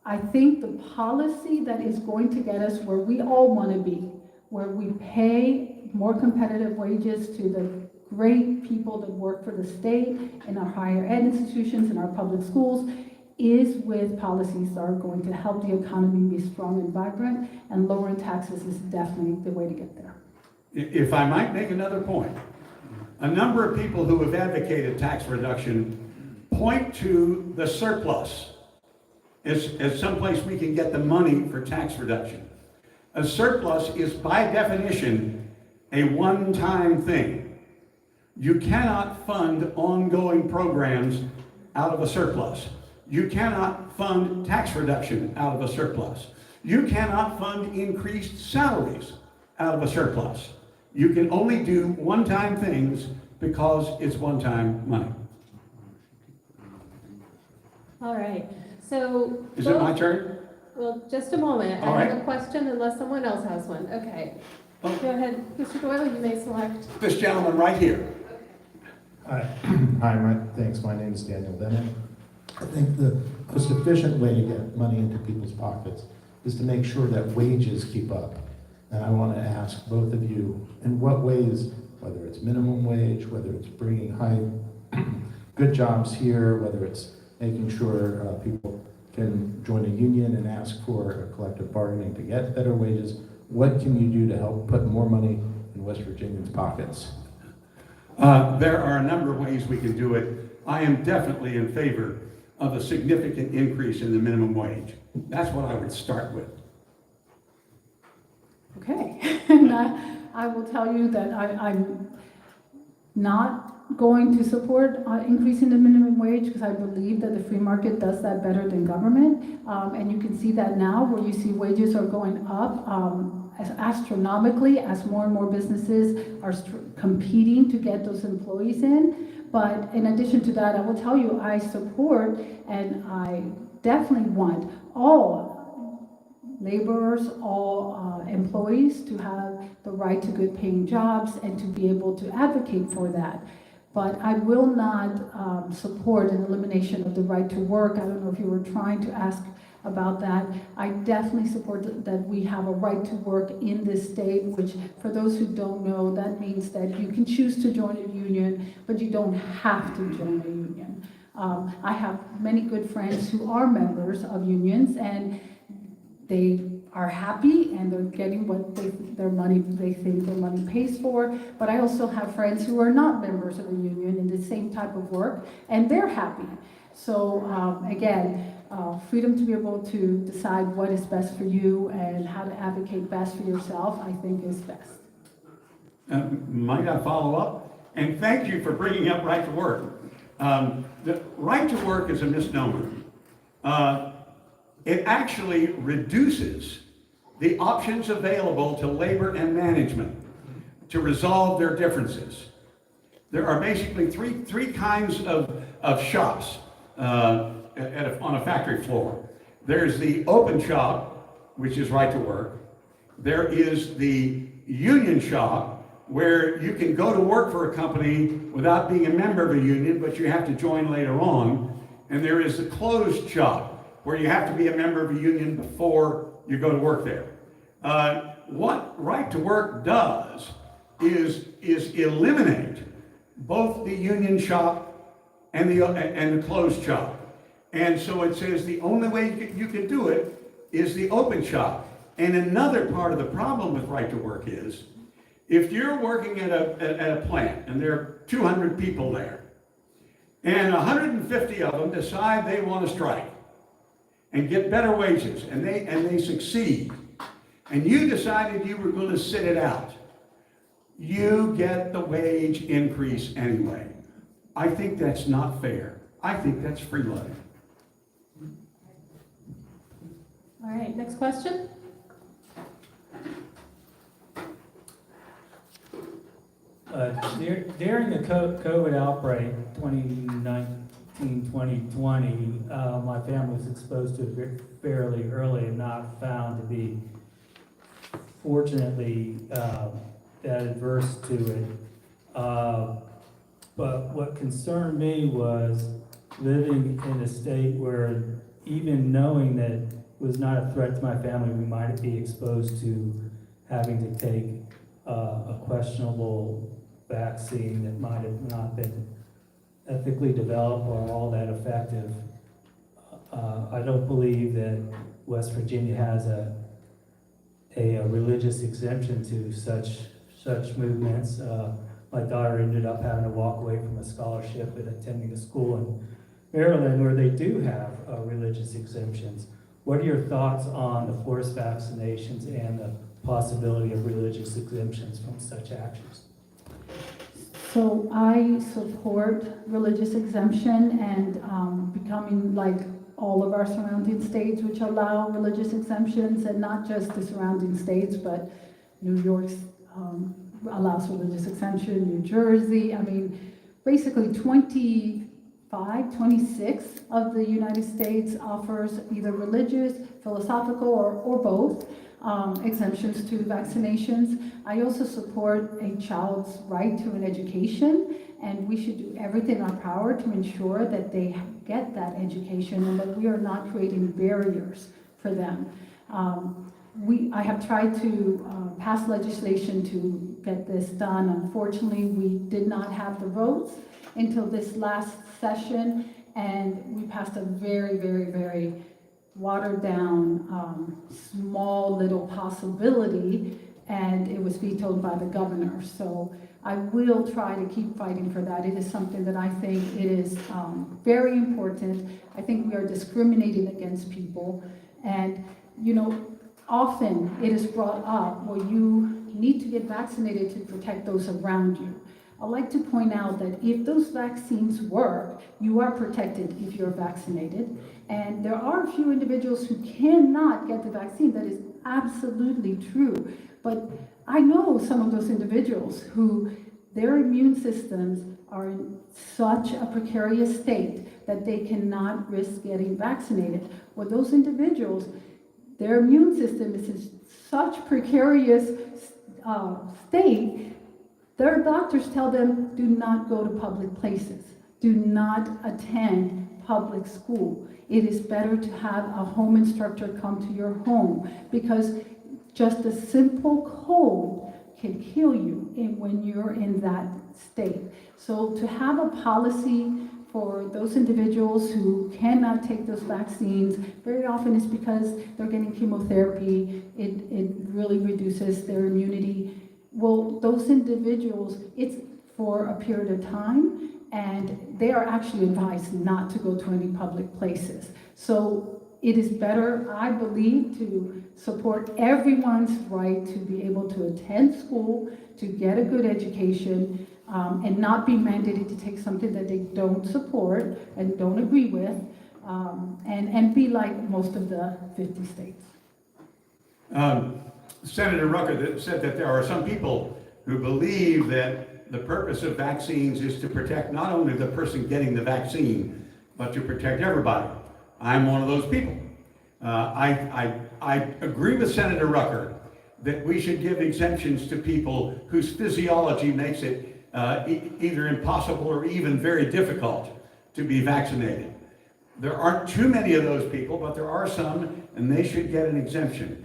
I think the policy that is going to get us where we all want to be, where we pay more competitive wages to the great people that work for the state in our higher ed institutions, in our public schools, is with policies that are going to help the economy be strong and vibrant, and lowering taxes is definitely the way to get there. If I might make another point, a number of people who have advocated tax reduction point to the surplus as someplace we can get the money for tax reduction. A surplus is by definition a one-time thing. You cannot fund ongoing programs out of a surplus. You cannot fund tax reduction out of a surplus. You cannot fund increased salaries out of a surplus. You can only do one-time things because it's one-time money. All right, so. Is it my turn? Well, just a moment. All I have right. a question unless someone else has one. Okay. Oh. Go ahead, Mr. Doyle, you may select. This gentleman right here. Hi, thanks. My name is Daniel Bennett. I think the most efficient way to get money into people's pockets is to make sure that wages keep up. And I want to ask both of you, in what ways, whether it's minimum wage, whether it's bringing good jobs here, whether it's making sure people can join a union and ask for a collective bargaining to get better wages, what can you do to help put more money in West Virginians' pockets? There are a number of ways we can do it. I am definitely in favor of a significant increase in the minimum wage. That's what I would start with. Okay, and I will tell you that I'm not going to support increasing the minimum wage because I believe that the free market does that better than government. And you can see that now where you see wages are going up astronomically as more and more businesses are competing to get those employees in. But in addition to that, I will tell you, I support and I definitely want all laborers, all employees to have the right to good paying jobs and to be able to advocate for that. But I will not support an elimination of the right to work. I don't know if you were trying to ask about that. I definitely support that we have a right to work in this state, which for those who don't know, that means that you can choose to join a union, but you don't have to join a union. I have many good friends who are members of unions, and they are happy and they're getting what they think their money pays for. But I also have friends who are not members of a union in the same type of work, and they're happy. So again, freedom to be able to decide what is best for you and how to advocate best for yourself, I think is best. Might I follow up? And thank you for bringing up right to work. The right to work is a misnomer. It actually reduces the options available to labor and management to resolve their differences. There are basically three kinds of shops on a factory floor. There's the open shop, which is right to work. There is the union shop, where you can go to work for a company without being a member of a union, but you have to join later on. And there is the closed shop, where you have to be a member of a union before you go to work there. What right to work does is eliminate both the union shop and the closed shop. And so it says the only way you can do it is the open shop. And another part of the problem with right to work is, if you're working at a plant and there are 200 people there, and 150 of them decide they want to strike and get better wages, and they succeed, and you decided you were going to sit it out, you get the wage increase anyway. I think that's not fair. I think that's freeloading. All right, next question. During the COVID outbreak, 2019-2020, my family was exposed to it fairly early and not found to be, fortunately, that adverse to it. But what concerned me was living in a state where even knowing that it was not a threat to my family, we might be exposed to having to take a questionable vaccine that might have not been ethically developed or all that effective. I don't believe that West Virginia has a religious exemption to such movements. My daughter ended up having to walk away from a scholarship and attending a school in Maryland where they do have religious exemptions. What are your thoughts on the forced vaccinations and the possibility of religious exemptions from such actions? So I support religious exemption and becoming like all of our surrounding states which allow religious exemptions, and not just the surrounding states, but New York allows religious exemption, New Jersey. I mean, basically 26 of the United States offers either religious, philosophical, or both exemptions to vaccinations. I also support a child's right to an education, and we should do everything in our power to ensure that they get that education and that we are not creating barriers for them. I have tried to pass legislation to get this done. Unfortunately, we did not have the votes until this last session, and we passed a very, very, very watered down, small little possibility, and it was vetoed by the governor. So I will try to keep fighting for that. It is something that I think it is very important. I think we are discriminating against people, and often it is brought up, well, you need to get vaccinated to protect those around you. I'd like to point out that if those vaccines work, you are protected if you're vaccinated. And there are a few individuals who cannot get the vaccine. That is absolutely true. But I know some of those individuals who their immune systems are in such a precarious state that they cannot risk getting vaccinated. Well, those individuals, their immune system is in such precarious state, their doctors tell them, do not go to public places. Do not attend public school. It is better to have a home instructor come to your home, because just a simple cold can kill you when you're in that state. So to have a policy for those individuals who cannot take those vaccines, very often it's because they're getting chemotherapy. It really reduces their immunity. Well, those individuals, it's for a period of time, and they are actually advised not to go to any public places. So it is better, I believe, to support everyone's right to be able to attend school, to get a good education, and not be mandated to take something that they don't support and don't agree with, and be like most of the 50 states. Senator Rucker said that there are some people who believe that the purpose of vaccines is to protect not only the person getting the vaccine, but to protect everybody. I'm one of those people. I agree with Senator Rucker that we should give exemptions to people whose physiology makes it either impossible or even very difficult to be vaccinated. There aren't too many of those people, but there are some, and they should get an exemption.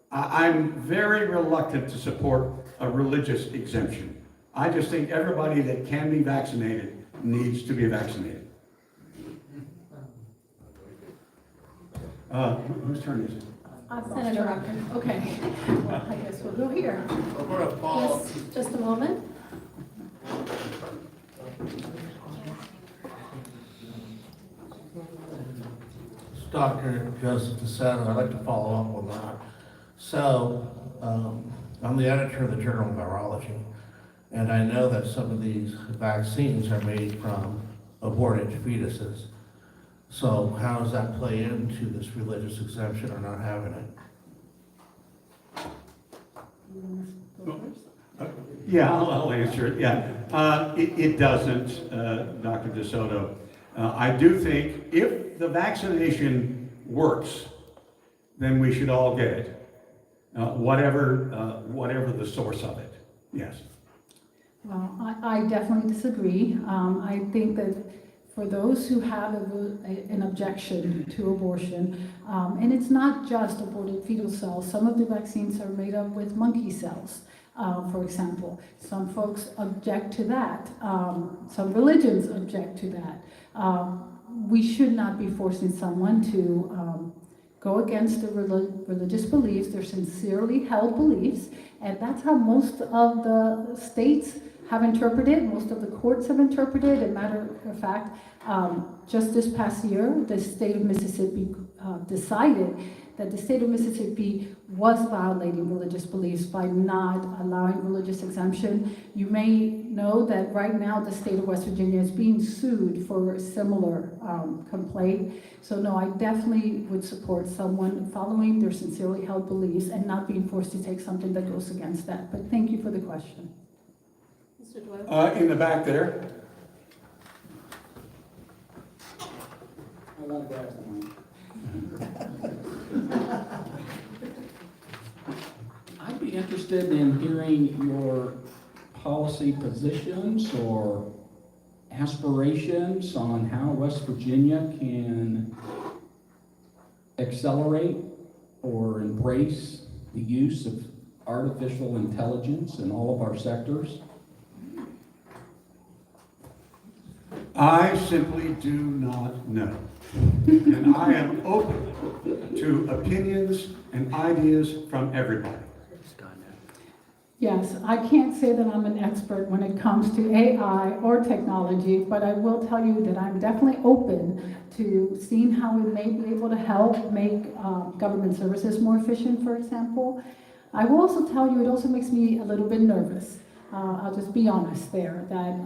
I'm very reluctant to support a religious exemption. I just think everybody that can be vaccinated needs to be vaccinated. Whose turn is it? Senator Rucker. Okay. Well, I guess we'll go here. Just a moment. Dr. Joseph DeSoto, I'd like to follow up on that. So, I'm the editor of the Journal of Virology, and I know that some of these vaccines are made from aborted fetuses. So how does that play into this religious exemption or not having it? Yeah, I'll answer it. Yeah, it doesn't, Dr. DeSoto. I do think if the vaccination works, then we should all get it, whatever the source of it. Yes. Well, I definitely disagree. I think that for those who have an objection to abortion, and it's not just aborted fetal cells, some of the vaccines are made up with monkey cells, for example. Some folks object to that. Some religions object to that. We should not be forcing someone to go against their religious beliefs, their sincerely held beliefs, and that's how most of the states have interpreted, most of the courts have interpreted. As a matter of fact, just this past year, the state of Mississippi decided that the state of Mississippi was violating religious beliefs by not allowing religious exemption. You may know that right now the state of West Virginia is being sued for a similar complaint. So no, I definitely would support someone following their sincerely held beliefs and not being forced to take something that goes against that. But thank you for the question. Mr. Doyle? In the back there. I want to grab someone. I'd be interested in hearing your policy positions or aspirations on how West Virginia can accelerate or embrace the use of artificial intelligence in all of our sectors. I simply do not know. And I am open to opinions and ideas from everybody. Yes, I can't say that I'm an expert when it comes to AI or technology, but I will tell you that I'm definitely open to seeing how it may be able to help make government services more efficient, for example. I will also tell you, it also makes me a little bit nervous. I'll just be honest there, that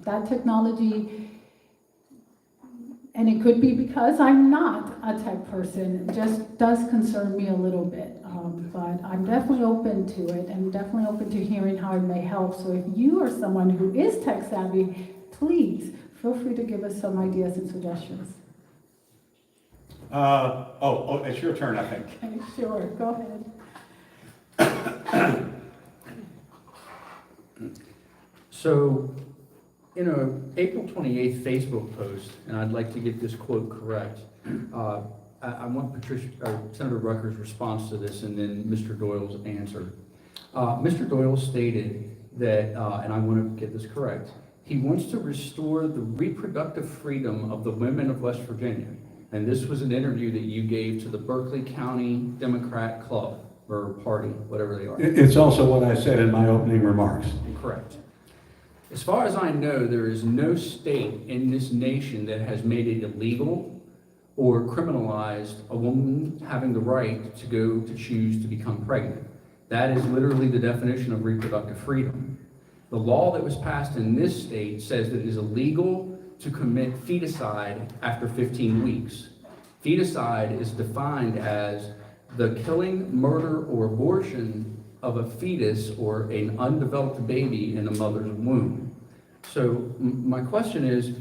that technology, and it could be because I'm not a tech person, just does concern me a little bit. But I'm definitely open to it and definitely open to hearing how it may help. So if you are someone who is tech savvy, please feel free to give us some ideas and suggestions. It's your turn, I think. Okay, sure, go ahead. So, in a April 28th Facebook post, and I'd like to get this quote correct, I want Patricia, Senator Rucker's response to this and then Mr. Doyle's answer. Mr. Doyle stated that, and I want to get this correct, he wants to restore the reproductive freedom of the women of West Virginia. And this was an interview that you gave to the Berkeley County Democrat Club, or party, whatever they are. It's also what I said in my opening remarks. Correct. As far as I know, there is no state in this nation that has made it illegal or criminalized a woman having the right to go to choose to become pregnant. That is literally the definition of reproductive freedom. The law that was passed in this state says that it is illegal to commit feticide after 15 weeks. Feticide is defined as the killing, murder, or abortion of a fetus or an undeveloped baby in a mother's womb. So my question is,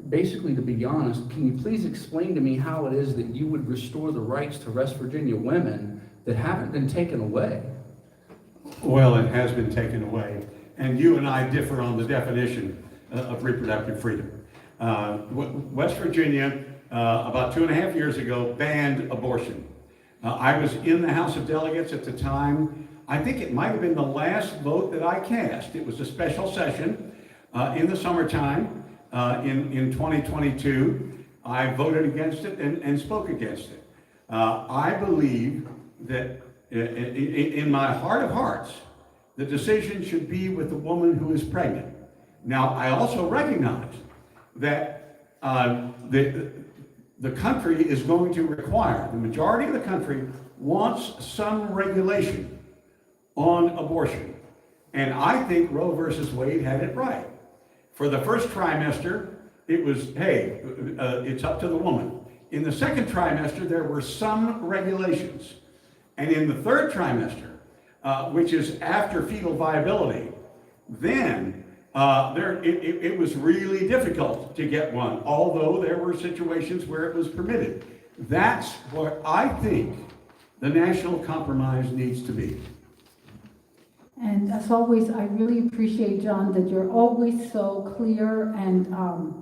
basically, to be honest, can you please explain to me how it is that you would restore the rights to West Virginia women that haven't been taken away? Well, it has been taken away, and you and I differ on the definition of reproductive freedom. West Virginia, about 2.5 years ago, banned abortion. I was in the House of Delegates at the time. I think it might have been the last vote that I cast. It was a special session in the summertime. In 2022, I voted against it and spoke against it. I believe that in my heart of hearts, the decision should be with the woman who is pregnant. Now, I also recognize that the country is going to require, the majority of the country wants some regulation on abortion. And I think Roe versus Wade had it right. For the first trimester, it was, hey, it's up to the woman. In the second trimester, there were some regulations. And in the third trimester, which is after fetal viability, then it was really difficult to get one, although there were situations where it was permitted. That's what I think the national compromise needs to be. And as always, I really appreciate, John, that you're always so clear and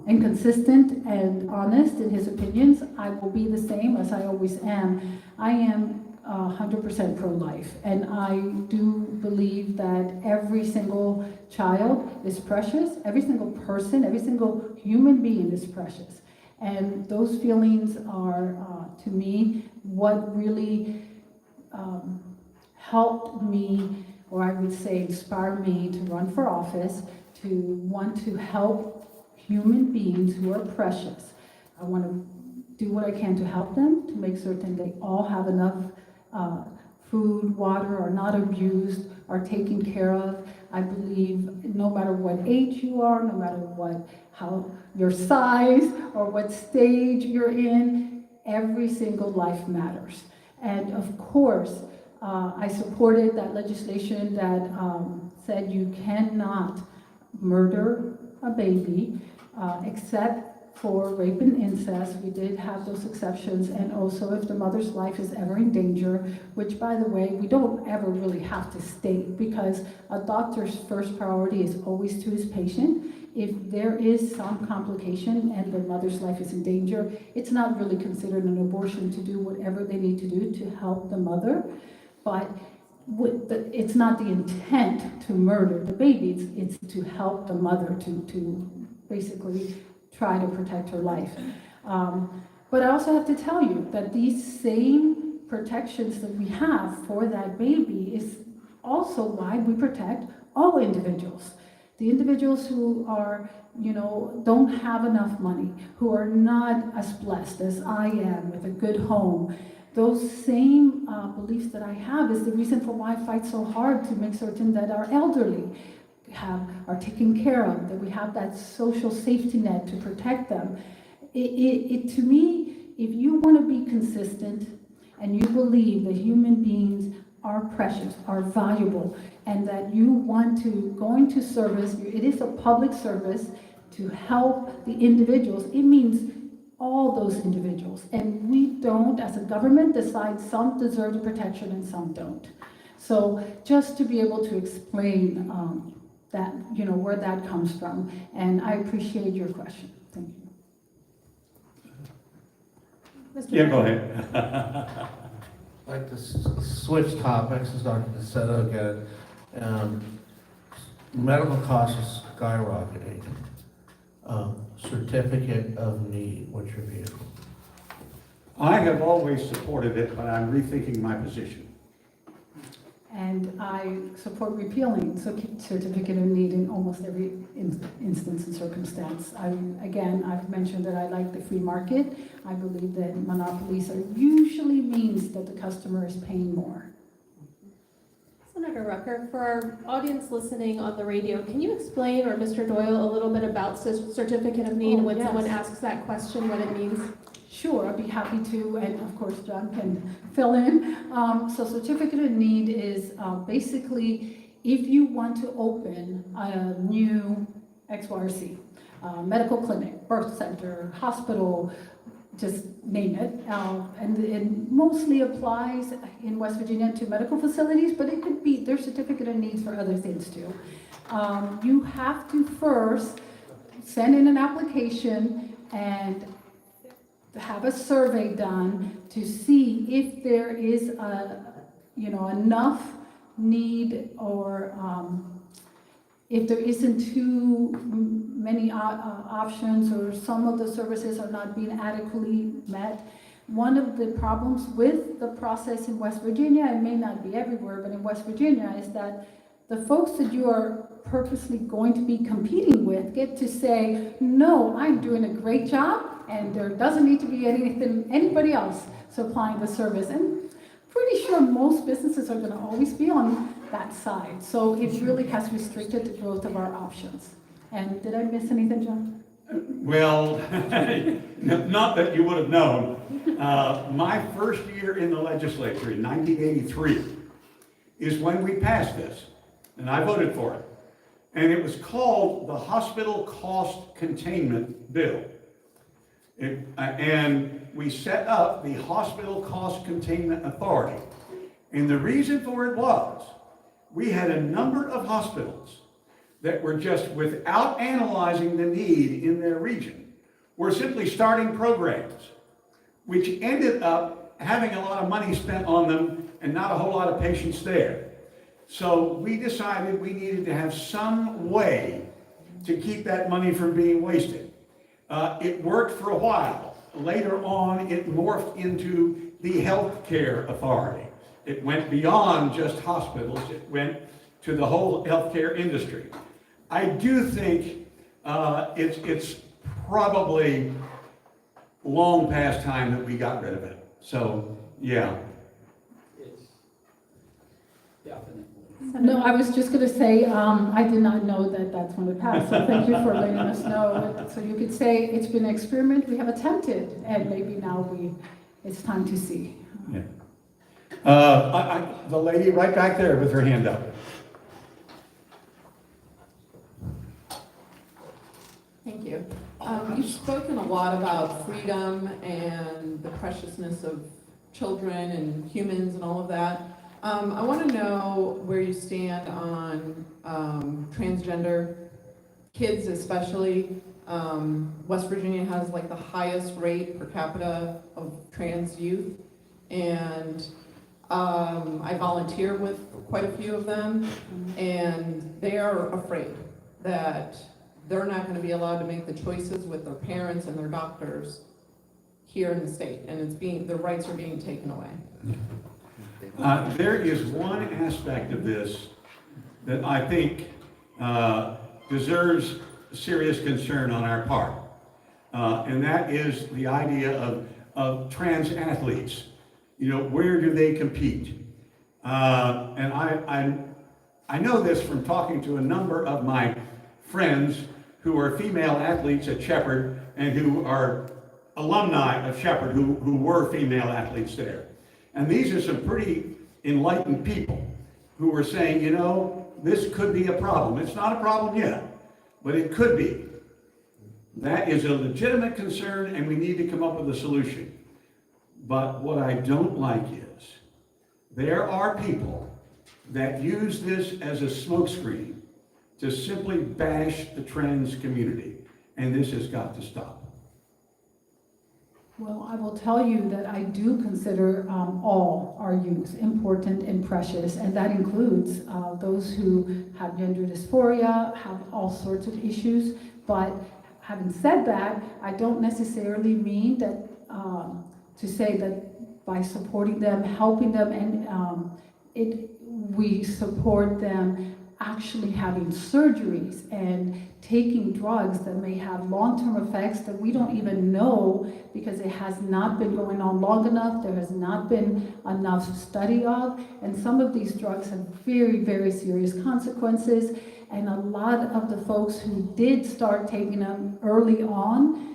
consistent and honest in his opinions. I will be the same as I always am. I am 100% pro-life, and I do believe that every single child is precious. Every single person, every single human being is precious. And those feelings are, to me, what really helped me, or I would say inspired me to run for office, to want to help human beings who are precious. I want to do what I can to help them, to make certain they all have enough food, water, are not abused, are taken care of. I believe no matter what age you are, no matter how your size or what stage you're in, every single life matters. And of course, I supported that legislation that said you cannot murder a baby except for rape and incest. We did have those exceptions, and also if the mother's life is ever in danger, which, by the way, we don't ever really have to state, because a doctor's first priority is always to his patient. If there is some complication and the mother's life is in danger, it's not really considered an abortion to do whatever they need to do to help the mother. But it's not the intent to murder the baby, it's to help the mother to basically try to protect her life. But I also have to tell you that these same protections that we have for that baby is also why we protect all individuals. The individuals who are, don't have enough money, who are not as blessed as I am with a good home. Those same beliefs that I have is the reason for why I fight so hard to make certain that our elderly are taken care of, that we have that social safety net to protect them. To me, if you want to be consistent and you believe that human beings are precious, are valuable, and that you want to go into service, it is a public service to help the individuals, it means all those individuals. And we don't, as a government, decide some deserve the protection and some don't. So just to be able to explain that, where that comes from. And I appreciate your question. Thank you. Yeah, go ahead. I'd like to switch topics, as Dr. DeSetto again. Medical costs are skyrocketing. Certificate of need, what's your view? I have always supported it, but I'm rethinking my position. And I support repealing certificate of need in almost every instance and circumstance. I've mentioned that I like the free market. I believe that monopolies usually means that the customer is paying more. Senator Rucker, for our audience listening on the radio, can you explain, or Mr. Doyle, a little bit about certificate of need when someone asks that question, what it means? Sure, I'd be happy to, and of course John can fill in. So certificate of need is basically if you want to open a new X, Y, or Z, medical clinic, birth center, hospital, just name it. And it mostly applies in West Virginia to medical facilities, but it could be, there's certificate of needs for other things too. You have to first send in an application and have a survey done to see if there is enough need, or if there isn't too many options, or some of the services are not being adequately met. One of the problems with the process in West Virginia, it may not be everywhere, but in West Virginia, is that the folks that you are purposely going to be competing with get to say, no, I'm doing a great job, and there doesn't need to be anybody else supplying the service. And pretty sure most businesses are going to always be on that side. So it really has restricted the growth of our options. And did I miss anything, John? Well, not that you would have known. My first year in the legislature in 1983 is when we passed this, and I voted for it. And it was called the Hospital Cost Containment Bill. And we set up the Hospital Cost Containment Authority. And the reason for it was we had a number of hospitals that were just, without analyzing the need in their region, were simply starting programs, which ended up having a lot of money spent on them and not a whole lot of patients there. So we decided we needed to have some way to keep that money from being wasted. It worked for a while. Later on, it morphed into the healthcare authority. It went beyond just hospitals. It went to the whole healthcare industry. I do think it's probably long past time that we got rid of it. So, yeah. No, I was just going to say, I did not know that that's when it passed, so thank you for letting us know. So you could say it's been an experiment we have attempted, and maybe now it's time to see. Yeah. The lady right back there with her hand up. Thank you. You've spoken a lot about freedom and the preciousness of children and humans and all of that. I want to know where you stand on transgender kids, especially. West Virginia has like the highest rate per capita of trans youth, and I volunteer with quite a few of them, and they are afraid that they're not going to be allowed to make the choices with their parents and their doctors here in the state, and their rights are being taken away. There is one aspect of this that I think deserves serious concern on our part, and that is the idea of trans athletes. You know, where do they compete? And I know this from talking to a number of my friends who are female athletes at Shepherd and who are alumni of Shepherd who were female athletes there. And these are some pretty enlightened people who are saying, you know, this could be a problem. It's not a problem yet, but it could be. That is a legitimate concern, and we need to come up with a solution. But what I don't like is there are people that use this as a smokescreen to simply bash the trans community, and this has got to stop. Well, I will tell you that I do consider all our youth important and precious, and that includes those who have gender dysphoria, have all sorts of issues. But having said that, I don't necessarily mean that to say that by supporting them, helping them, and we support them actually having surgeries and taking drugs that may have long-term effects that we don't even know because it has not been going on long enough, there has not been enough study of, and some of these drugs have very, very serious consequences, and a lot of the folks who did start taking them early on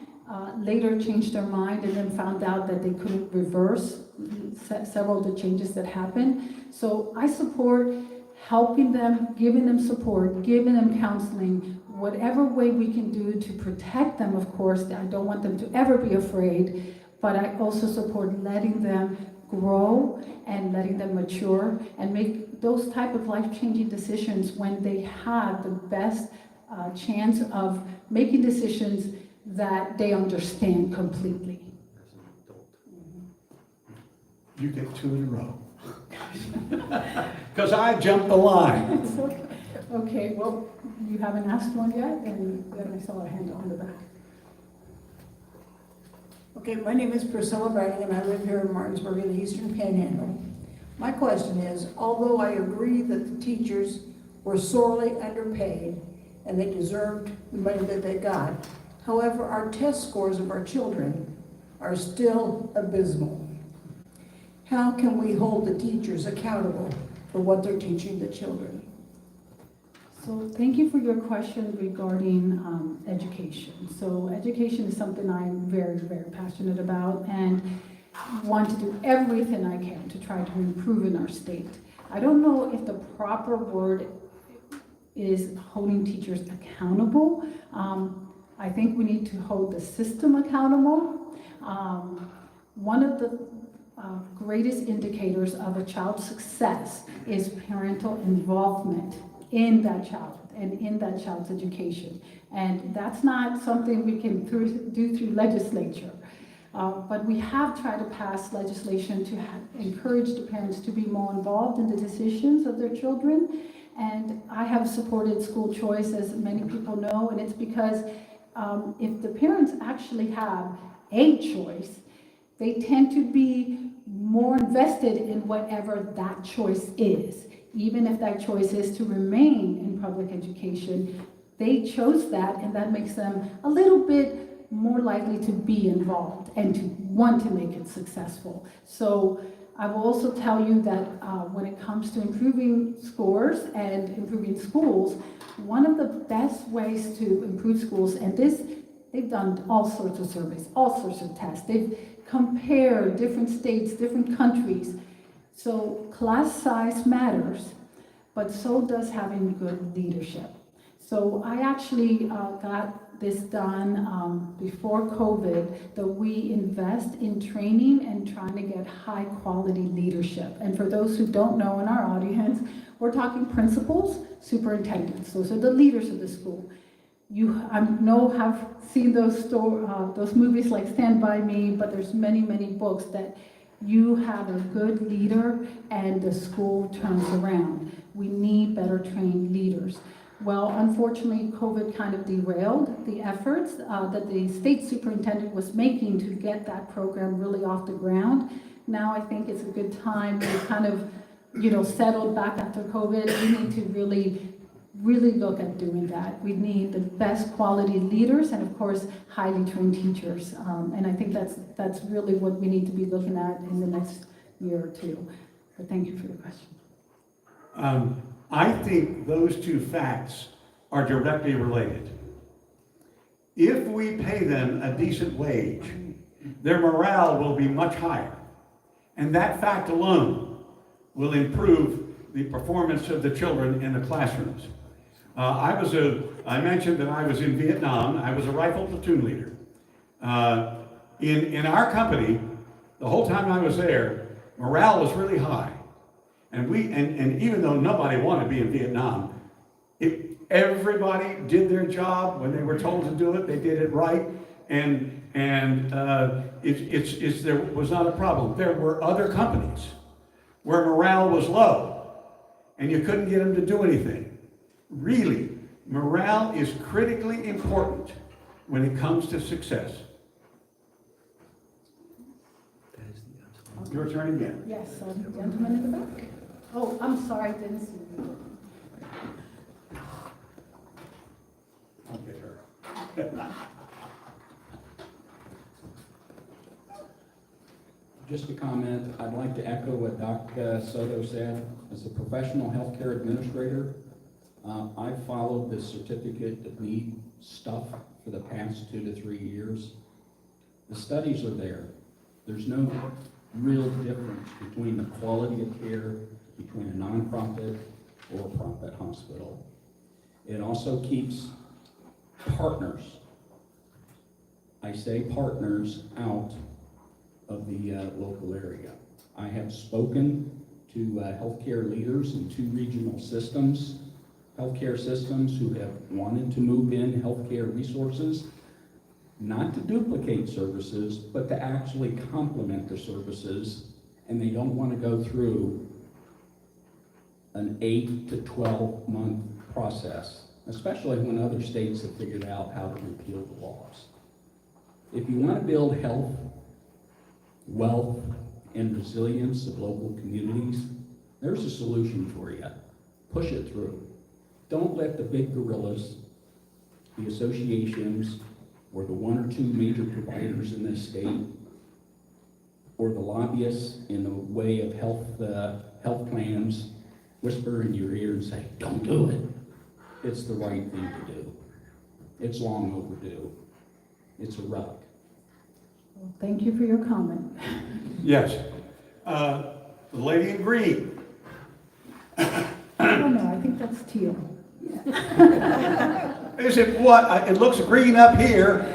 later changed their mind and then found out that they couldn't reverse several of the changes that happened. So I support helping them, giving them support, giving them counseling, whatever way we can do to protect them, of course. I don't want them to ever be afraid, but I also support letting them grow and letting them mature and make those type of life-changing decisions when they have the best chance of making decisions that they understand completely. You get 2 in a row. Because I jumped the line. Okay, well, you haven't asked one yet, and then I saw a hand on the back. Okay, my name is Priscilla Browning, and I live here in Martinsburg in the Eastern Panhandle. My question is, although I agree that the teachers were sorely underpaid and they deserved the money that they got, however, our test scores of our children are still abysmal. How can we hold the teachers accountable for what they're teaching the children? So thank you for your question regarding education. So education is something I'm very, very passionate about and want to do everything I can to try to improve in our state. I don't know if the proper word is holding teachers accountable. I think we need to hold the system accountable. One of the greatest indicators of a child's success is parental involvement in that child and in that child's education. And that's not something we can do through legislature. But we have tried to pass legislation to encourage the parents to be more involved in the decisions of their children. And I have supported school choice, as many people know, and it's because if the parents actually have a choice, they tend to be more invested in whatever that choice is. Even if that choice is to remain in public education, they chose that, and that makes them a little bit more likely to be involved and to want to make it successful. So I will also tell you that when it comes to improving scores and improving schools, one of the best ways to improve schools, and this, they've done all sorts of surveys, all sorts of tests. They've compared different states, different countries. So class size matters, but so does having good leadership. So I actually got this done before COVID, that we invest in training and trying to get high quality leadership. And for those who don't know in our audience, we're talking principals, superintendents. Those are the leaders of the school. You have seen those movies like Stand By Me, but there's many, many books that you have a good leader and the school turns around. We need better trained leaders. Well, unfortunately, COVID kind of derailed the efforts that the state superintendent was making to get that program really off the ground. Now I think it's a good time. We've kind of, settled back after COVID. We need to really look at doing that. We need the best quality leaders and, of course, highly trained teachers. And I think that's really what we need to be looking at in the next year or two. But thank you for the question. I think those two facts are directly related. If we pay them a decent wage, their morale will be much higher. And that fact alone will improve the performance of the children in the classrooms. I mentioned that I was in Vietnam. I was a rifle platoon leader. In our company, the whole time I was there, morale was really high. And even though nobody wanted to be in Vietnam, everybody did their job when they were told to do it. They did it right, and there was not a problem. There were other companies where morale was low, and you couldn't get them to do anything. Really, morale is critically important when it comes to success. Your turn again. Yes, gentleman in the back. Oh, I'm sorry, I didn't see you. I'll get her. Just a comment, I'd like to echo what Dr. Soto said. As a professional healthcare administrator, I've followed the certificate of need stuff for the past 2 to 3 years. The studies are there. There's no real difference between the quality of care between a nonprofit or a profit hospital. It also keeps partners, I say partners, out of the local area. I have spoken to healthcare leaders in 2 regional systems, healthcare systems who have wanted to move in healthcare resources, not to duplicate services, but to actually complement the services, and they don't want to go through an 8 to 12 month process, especially when other states have figured out how to repeal the laws. If you want to build health, wealth, and resilience of local communities, there's a solution for you. Push it through. Don't let the big gorillas, the associations, or the 1 or 2 major providers in this state, or the lobbyists in the way of health plans, whisper in your ear and say, don't do it. It's the right thing to do. It's long overdue. It's a relic. Well, thank you for your comment. Yes. The lady in green. Oh no, I think that's teal. Is it what? It looks green up here.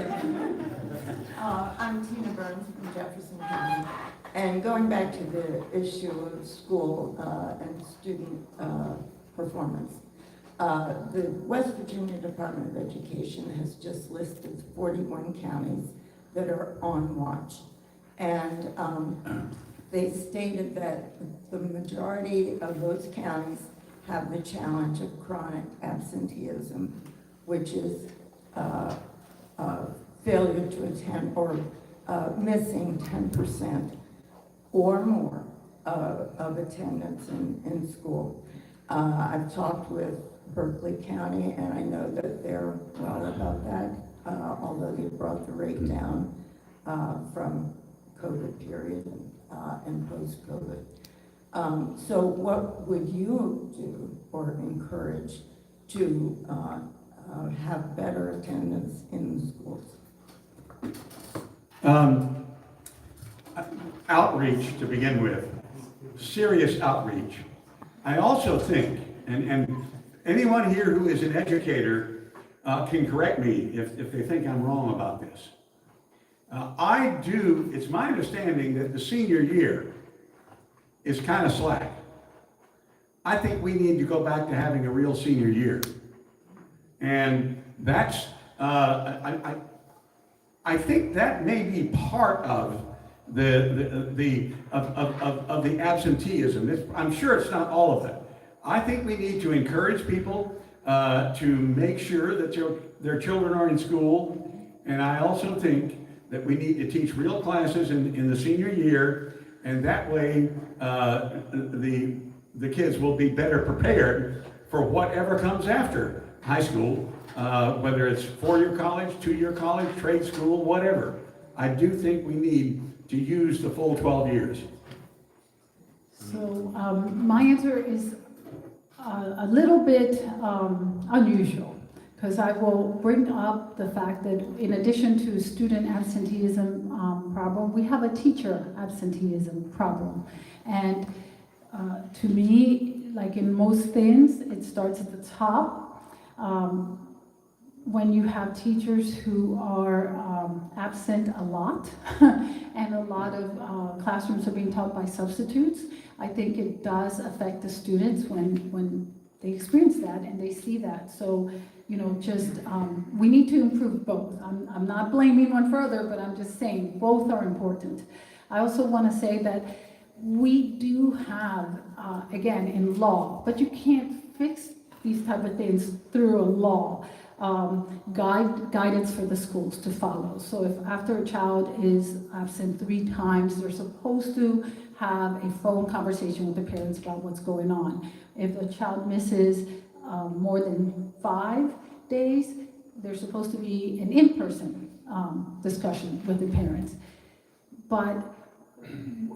I'm Tina Burns from Jefferson County. And going back to the issue of school and student performance, the West Virginia Department of Education has just listed 41 counties that are on watch. And they stated that the majority of those counties have the challenge of chronic absenteeism, which is failure to attend or missing 10% or more of attendance in school. I've talked with Berkeley County, and I know that they're well about that, although they brought the rate down from COVID period and post-COVID. So what would you do or encourage to have better attendance in the schools? Outreach to begin with, serious outreach. I also think, and anyone here who is an educator can correct me if they think I'm wrong about this. It's my understanding that the senior year is kind of slack. I think we need to go back to having a real senior year. And that's, I think that may be part of the absenteeism. I'm sure it's not all of it. I think we need to encourage people to make sure that their children are in school. And I also think that we need to teach real classes in the senior year, and that way the kids will be better prepared for whatever comes after high school, whether it's four-year college, two-year college, trade school, whatever. I do think we need to use the full 12 years. So my answer is a little bit unusual, because I will bring up the fact that in addition to student absenteeism problem, we have a teacher absenteeism problem. And to me, like in most things, it starts at the top. When you have teachers who are absent a lot, and a lot of classrooms are being taught by substitutes, I think it does affect the students when they experience that and they see that. So, you know, just we need to improve both. I'm not blaming one further, but I'm just saying both are important. I also want to say that we do have, again, in law, but you can't fix these type of things through a law. Guidance for the schools to follow. So if after a child is absent 3 times, they're supposed to have a phone conversation with the parents about what's going on. If a child misses more than 5 days, there's supposed to be an in-person discussion with the parents. But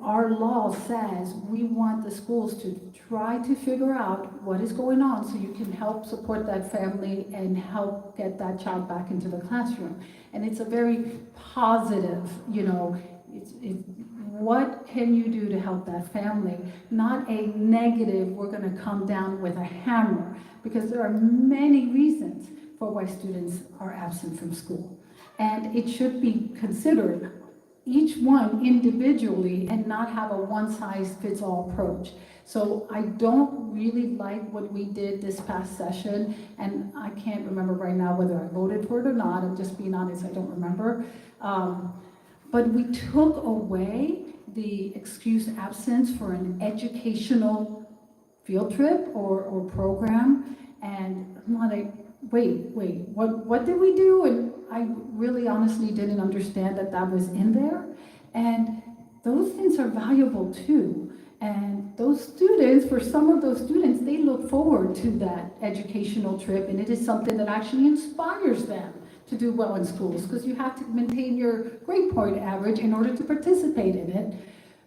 our law says we want the schools to try to figure out what is going on so you can help support that family and help get that child back into the classroom. And it's a very positive, you know, what can you do to help that family? Not a negative, we're going to come down with a hammer, because there are many reasons for why students are absent from school. And it should be considered each one individually and not have a one-size-fits-all approach. So I don't really like what we did this past session, and I can't remember right now whether I voted for it or not. I'm just being honest, I don't remember. But we took away the excused absence for an educational field trip or program, and I'm like, wait, what did we do? And I really honestly didn't understand that that was in there. And those things are valuable too. And those students, for some of those students, they look forward to that educational trip, and it is something that actually inspires them to do well in schools, because you have to maintain your grade point average in order to participate in it.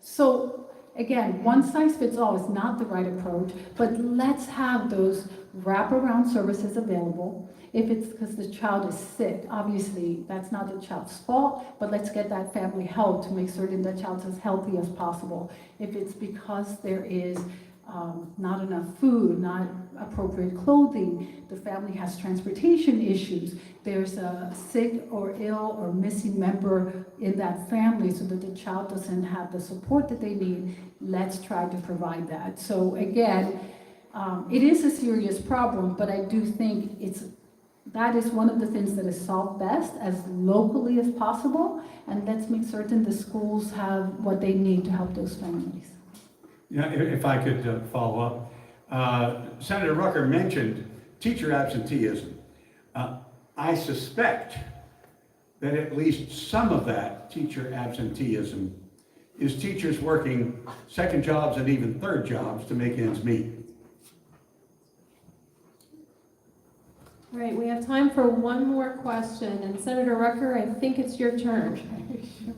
So again, one size fits all is not the right approach, but let's have those wraparound services available. If it's because the child is sick, obviously that's not the child's fault, but let's get that family help to make certain that child's as healthy as possible. If it's because there is not enough food, not appropriate clothing. The family has transportation issues. There's a sick or ill or missing member in that family so that the child doesn't have the support that they need. Let's try to provide that. So again, it is a serious problem, but I do think that is one of the things that is solved best as locally as possible, and let's make certain the schools have what they need to help those families. Yeah, if I could follow up. Senator Rucker mentioned teacher absenteeism. I suspect that at least some of that teacher absenteeism is teachers working second jobs and even third jobs to make ends meet. All right, we have time for one more question, and Senator Rucker, I think it's your turn.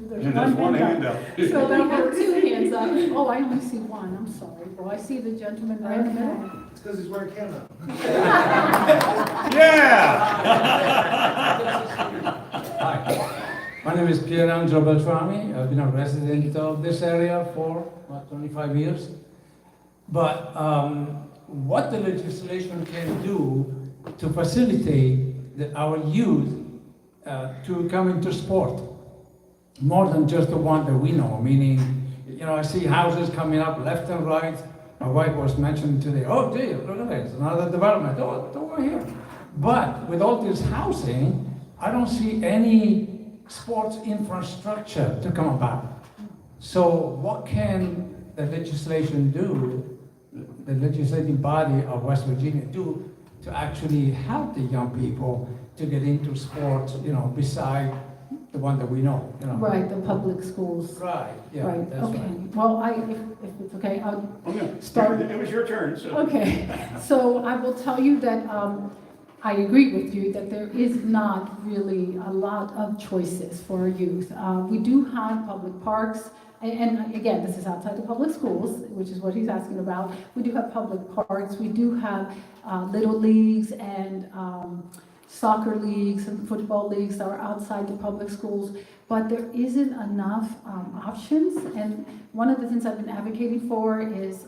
There's one hand up. So we have two hands up. Oh, I only see one, I'm sorry. Well, I see the gentleman right in the middle. It's because he's wearing camo. Yeah! Hi, my name is Pierangelo Beltrami. I've been a resident of this area for about 25 years. But what the legislation can do to facilitate our youth to come into sport, more than just the one that we know, meaning, I see houses coming up left and right. My wife was mentioning today, oh dear, look at this, another development, oh, over here. But with all this housing, I don't see any sports infrastructure to come about. So what can the legislation do, the legislative body of West Virginia do to actually help the young people to get into sports, beside the one that we know, Right, the public schools. Right, yeah, Right, that's okay. right. Well, if it's okay, I'll start. It was your turn, so. Okay, so I will tell you that I agree with you that there is not really a lot of choices for our youth. We do have public parks, and again, this is outside the public schools, which is what he's asking about. We do have public parks, we do have little leagues and soccer leagues and football leagues that are outside the public schools, but there isn't enough options. And one of the things I've been advocating for is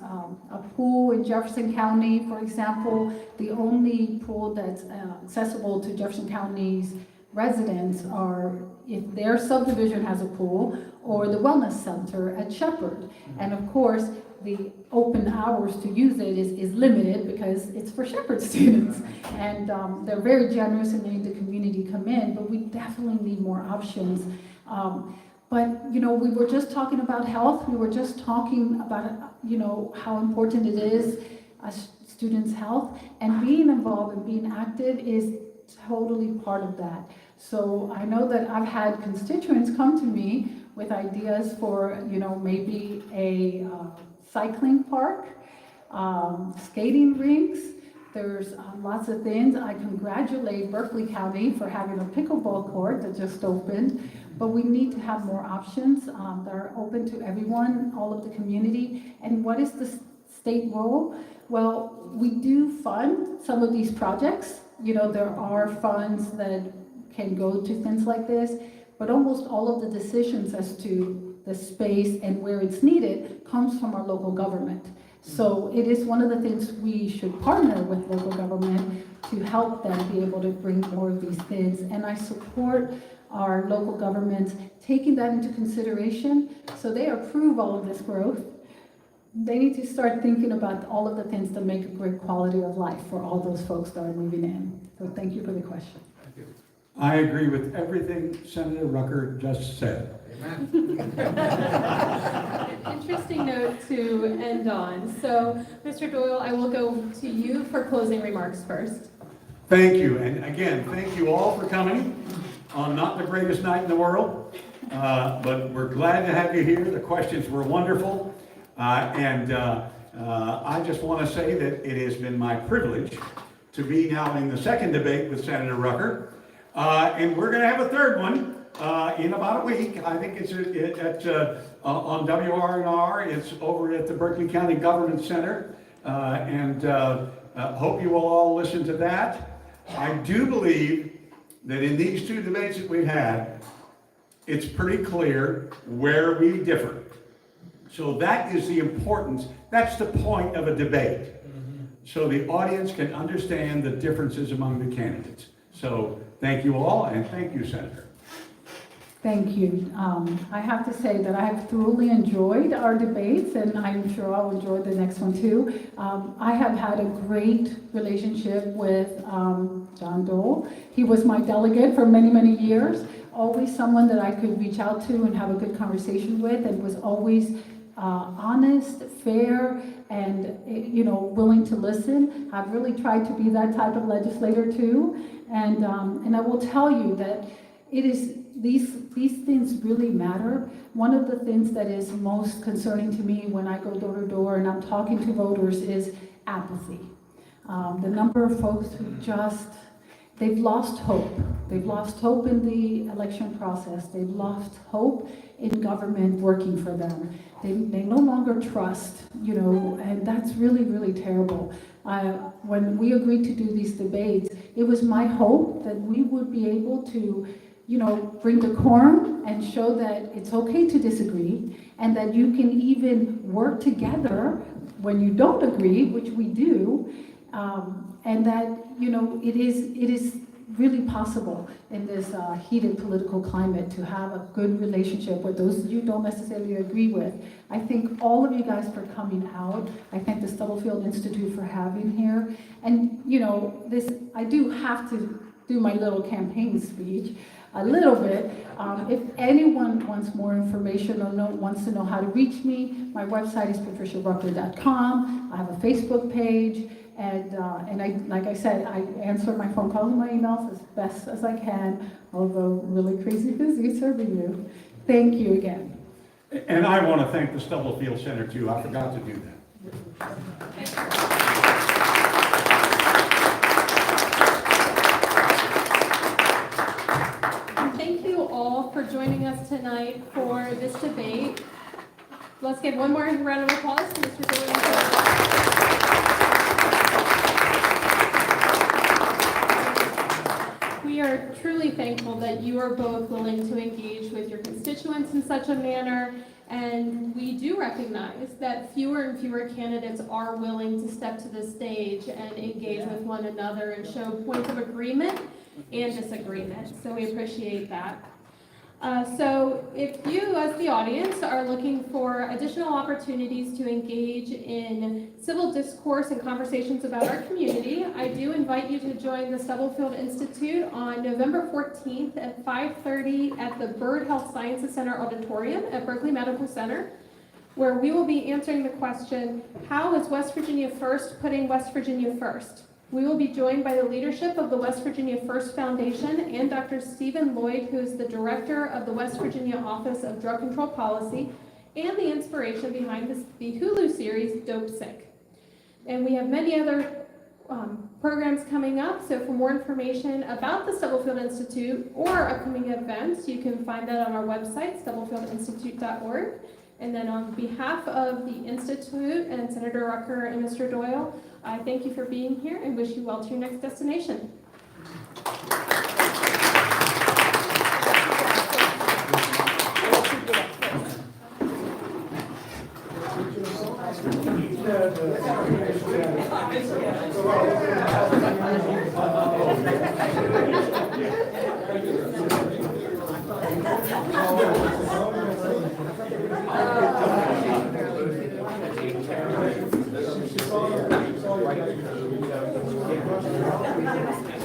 a pool in Jefferson County, for example. The only pool that's accessible to Jefferson County's residents are if their subdivision has a pool or the wellness center at Shepherd. And of course, the open hours to use it is limited because it's for Shepherd students. And they're very generous and letting the community come in, but we definitely need more options. But, we were just talking about health. We were just talking about, how important it is, students' health. And being involved and being active is totally part of that. So I know that I've had constituents come to me with ideas for, maybe a cycling park, skating rinks. There's lots of things. I congratulate Berkeley County for having a pickleball court that just opened, but we need to have more options that are open to everyone, all of the community. And what is the state role? Well, we do fund some of these projects. There are funds that can go to things like this, but almost all of the decisions as to the space and where it's needed comes from our local government. So it is one of the things we should partner with local government to help them be able to bring more of these things. And I support our local governments taking that into consideration. So they approve all of this growth. They need to start thinking about all of the things that make a great quality of life for all those folks that are moving in. So thank you for the question. Thank you. I agree with everything Senator Rucker just said. Interesting note to end on. So, Mr. Doyle, I will go to you for closing remarks first. Thank you, and again, thank you all for coming on not the greatest night in the world, but we're glad to have you here. The questions were wonderful, and I just want to say that it has been my privilege to be now in the second debate with Senator Rucker, and we're going to have a third one in about a week. I think it's on WRNR. It's over at the Berkeley County Government Center, and hope you will all listen to that. I do believe that in these two debates that we've had, it's pretty clear where we differ. So that is the importance, that's the point of a debate. So the audience can understand the differences among the candidates. So thank you all, and thank you, Senator. Thank you. I have to say that I have thoroughly enjoyed our debates, and I'm sure I'll enjoy the next one too. I have had a great relationship with John Doyle. He was my delegate for many, many years. Always someone that I could reach out to and have a good conversation with, and was always honest, fair, and willing to listen. I've really tried to be that type of legislator too, and I will tell you that it is these things really matter. One of the things that is most concerning to me when I go door to door and I'm talking to voters is apathy. The number of folks who they've lost hope. They've lost hope in the election process. They've lost hope in government working for them. They no longer trust, and that's really, really terrible. When we agreed to do these debates, it was my hope that we would be able to bring decorum and show that it's okay to disagree, and that you can even work together when you don't agree, which we do, and that it is really possible in this heated political climate to have a good relationship with those you don't necessarily agree with. I thank all of you guys for coming out. I thank the Stubblefield Institute for having here, and I do have to do my little campaign speech a little bit. If anyone wants more information or wants to know how to reach me, my website is patriciarucker.com. I have a Facebook page, and like I said, I answer my phone calls and my emails as best as I can, although really crazy busy serving you. Thank you again. And I want to thank the Stubblefield Center too. I forgot to do that. For joining us tonight for this debate. Let's give one more round of applause to Mr. Doyle. We are truly thankful that you are both willing to engage with your constituents in such a manner, and we do recognize that fewer and fewer candidates are willing to step to the stage and engage with one another and show points of agreement and disagreement, so we appreciate that. So if you, as the audience, are looking for additional opportunities to engage in civil discourse and conversations about our community, I do invite you to join the Stubblefield Institute on November 14th at 5:30 at the Bird Health Sciences Center Auditorium at Berkeley Medical Center, where we will be answering the question, how is West Virginia First putting West Virginia first? We will be joined by the leadership of the West Virginia First Foundation and Dr. Stephen Lloyd, who is the director of the West Virginia Office of Drug Control Policy and the inspiration behind the Hulu series Dope Sick. And we have many other programs coming up, so for more information about the Stubblefield Institute or upcoming events, you can find that on our website, stubblefieldinstitute.org. And then on behalf of the Institute and Senator Rucker and Mr. Doyle, I thank you for being here and wish you well to your next destination.